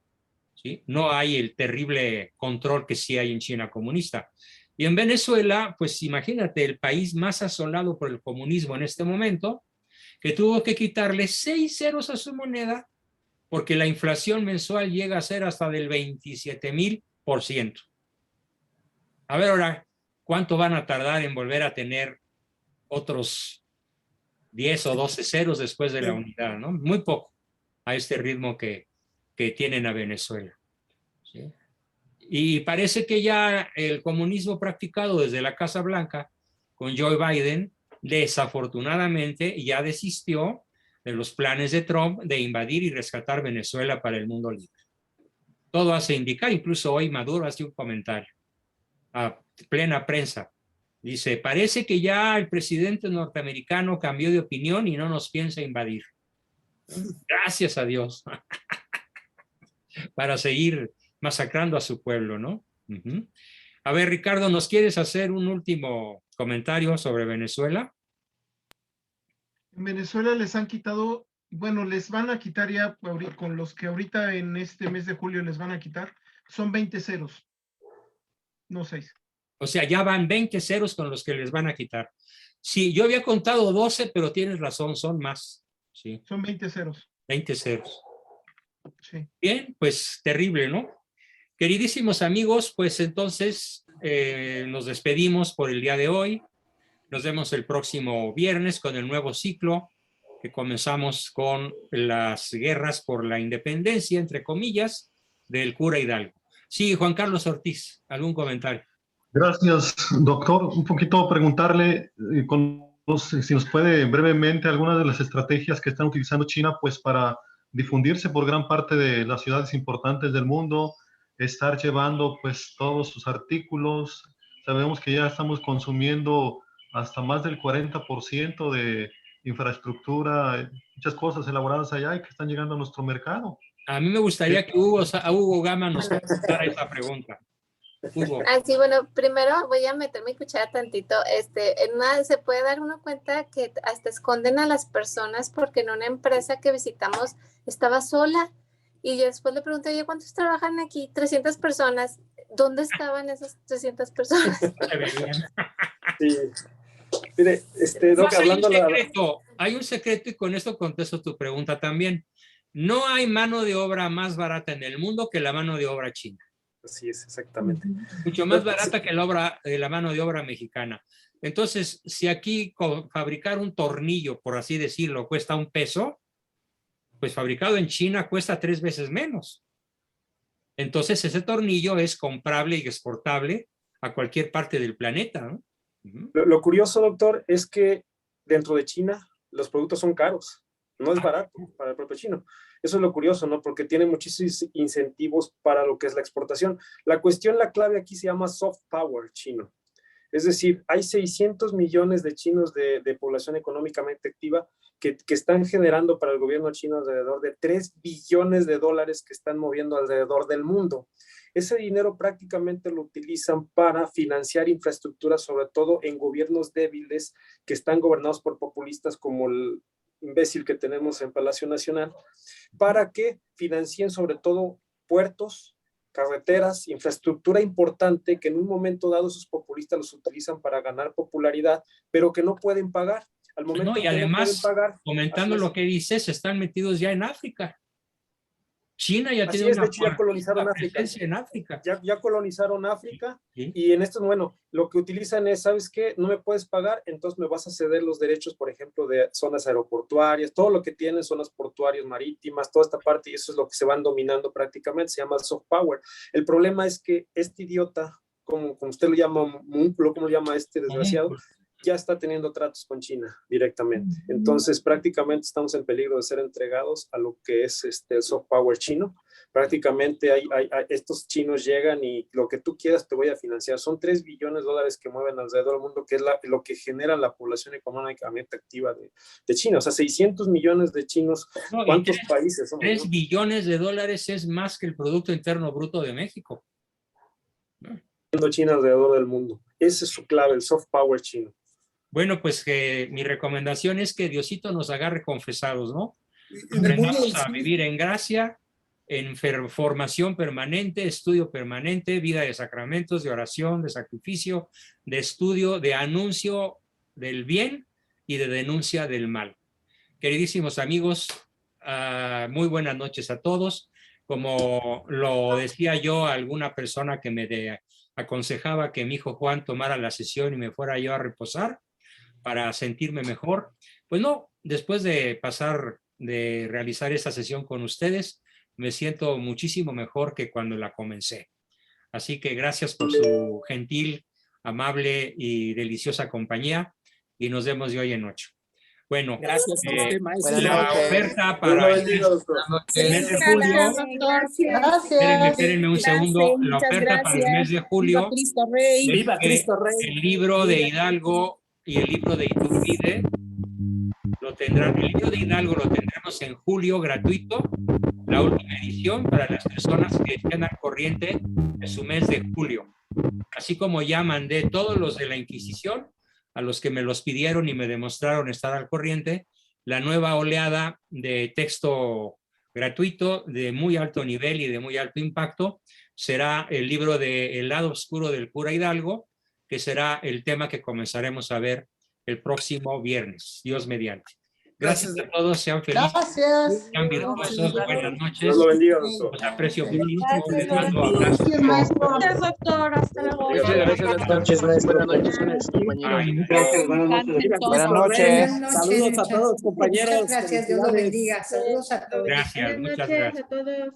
¿Sí? No hay el terrible control que sí hay en China comunista. Y en Venezuela, pues imagínate, el país más asolado por el comunismo en este momento, que tuvo que quitarle 6 ceros a su moneda porque la inflación mensual llega a ser hasta del 27,000%. A ver ahora, ¿cuánto van a tardar en volver a tener otros 10 o 12 ceros después de la unidad, ¿no? Muy poco a este ritmo que tienen a Venezuela. ¿Sí? Y parece que ya el comunismo practicado desde la Casa Blanca con Joe Biden, desafortunadamente ya desistió de los planes de Trump de invadir y rescatar Venezuela para el mundo libre. Todo hace indicar, incluso hoy Maduro hace un comentario a plena prensa Dice, parece que ya el presidente norteamericano cambió de opinión y no nos piensa invadir. Gracias a Dios. Para seguir masacrando a su pueblo, ¿no? Uh-huh. A ver, Ricardo, ¿nos quieres hacer un último comentario sobre Venezuela? En Venezuela les han quitado, bueno, les van a quitar ya con los que ahorita en este mes de julio les van a quitar, son 20 ceros, no 6. O sea, ya van 20 ceros con los que les van a quitar. Sí, yo había contado 12, pero tienes razón, son más. Sí. Son 20 ceros. 20 ceros. Sí. Bien, pues terrible, ¿no? Queridísimos amigos, pues entonces nos despedimos por el día de hoy. Nos vemos el próximo viernes con el nuevo ciclo que comenzamos con las guerras por la independencia, entre comillas, del cura Hidalgo. Sí, Juan Carlos Ortiz, ¿algún comentario? Gracias, doctor. Un poquito preguntarle si nos puede brevemente algunas de las estrategias que están utilizando China pues para difundirse por gran parte de las ciudades importantes del mundo, estar llevando pues todos sus artículos. Sabemos que ya estamos consumiendo hasta más del 40% de infraestructura, muchas cosas elaboradas allá y que están llegando a nuestro mercado. A mí me gustaría que Hugo Gama nos contestara esa pregunta. Hugo. Sí, bueno, primero voy a meter mi cuchara tantito. Se puede dar uno cuenta que hasta esconden a las personas porque en una empresa que visitamos estaba sola y yo después le pregunté, oye, ¿cuántos trabajan aquí? 300 personas. ¿Dónde estaban esas 300 personas? Sí. Mire, Doc, hablando hay un secreto y con esto contesto tu pregunta también. No hay mano de obra más barata en el mundo que la mano de obra china. Así es, exactamente. Mucho más barata que la mano de obra mexicana. Entonces, si aquí fabricar un tornillo, por así decirlo, cuesta $1, pues fabricado en China cuesta 3 veces menos. Entonces, ese tornillo es comprable y exportable a cualquier parte del planeta, ¿no? Lo curioso, doctor, es que dentro de China los productos son caros. No es barato para el propio chino. Eso es lo curioso, ¿no? Porque tiene muchísimos incentivos para lo que es la exportación. La clave aquí se llama soft power chino. Es decir, hay 600 millones de chinos de población económicamente activa que están generando para el gobierno chino alrededor de $3 billones que están moviendo alrededor del mundo. Ese dinero prácticamente lo utilizan para financiar infraestructura, sobre todo en gobiernos débiles que están gobernados por populistas como el imbécil que tenemos en Palacio Nacional, para que financien sobre todo puertos, carreteras, infraestructura importante que en un momento dado esos populistas los utilizan para ganar popularidad, pero que no pueden pagar. Al momento y además, comentando lo que dices, están metidos ya en África. China ya tiene una ya colonizaron África. En África. Ya colonizaron África. ¿Sí? Y en esto, bueno, lo que utilizan es, ¿sabes qué? No me puedes pagar, entonces me vas a ceder los derechos, por ejemplo, de zonas aeroportuarias, todo lo que tienen, zonas portuarias, marítimas, toda esta parte, y eso es lo que se van dominando prácticamente, se llama soft power. El problema es que este idiota, como usted lo llama, como lo llama este desgraciado, ya está teniendo tratos con China directamente. Entonces, prácticamente estamos en peligro de ser entregados a lo que es el soft power chino. Prácticamente estos chinos llegan y lo que tú quieras te voy a financiar. Son $3 billones que mueven alrededor del mundo, que es lo que genera la población económicamente activa de China. O sea, 600 millones de chinos. ¿Cuántos países son? 3 billones de dólares es más que el Producto Interno Bruto de México. China alrededor del mundo. Esa es su clave, el soft power chino. Bueno, pues mi recomendación es que Diosito nos agarre confesados, ¿no? Aprendamos a vivir en gracia, en formación permanente, estudio permanente, vida de sacramentos, de oración, de sacrificio, de estudio, de anuncio del bien y de denuncia del mal. Queridísimos amigos, muy buenas noches a todos. Como lo decía yo a alguna persona que me aconsejaba que mi hijo Juan tomara la sesión y me fuera yo a reposar para sentirme mejor, pues no, después de realizar esta sesión con ustedes, me siento muchísimo mejor que cuando la comencé. Así que gracias por su gentil, amable y deliciosa compañía y nos vemos de hoy en 8. Bueno, Gracias a usted, maestro. la oferta para el mes de julio, espérenme un segundo, la oferta para el mes de julio, Viva Cristo Rey. el libro de Hidalgo y el libro de Iturbide, el libro de Hidalgo lo tendremos en julio gratuito, la última edición para las personas que estén al corriente de su mes de julio. Así como ya mandé todos los de la Inquisición, a los que me los pidieron y me demostraron estar al corriente, la nueva oleada de texto gratuito de muy alto nivel y de muy alto impacto será el libro de El lado oscuro del cura Hidalgo, que será el tema que comenzaremos a ver el próximo viernes, Dios mediante. Gracias a todos, sean felices, sean virtuosos, buenas noches. Dios lo bendiga, doctor. Los aprecio muchísimo, les mando abrazos. Gracias, doctor. Hasta luego. Buenas noches, maestro. Buenas noches, compañeros. Gracias, buenas noches. Buenas noches. Saludos a todos, compañeros. Muchas gracias, Dios lo bendiga. Saludos a todos. Gracias, muchas gracias. a todos.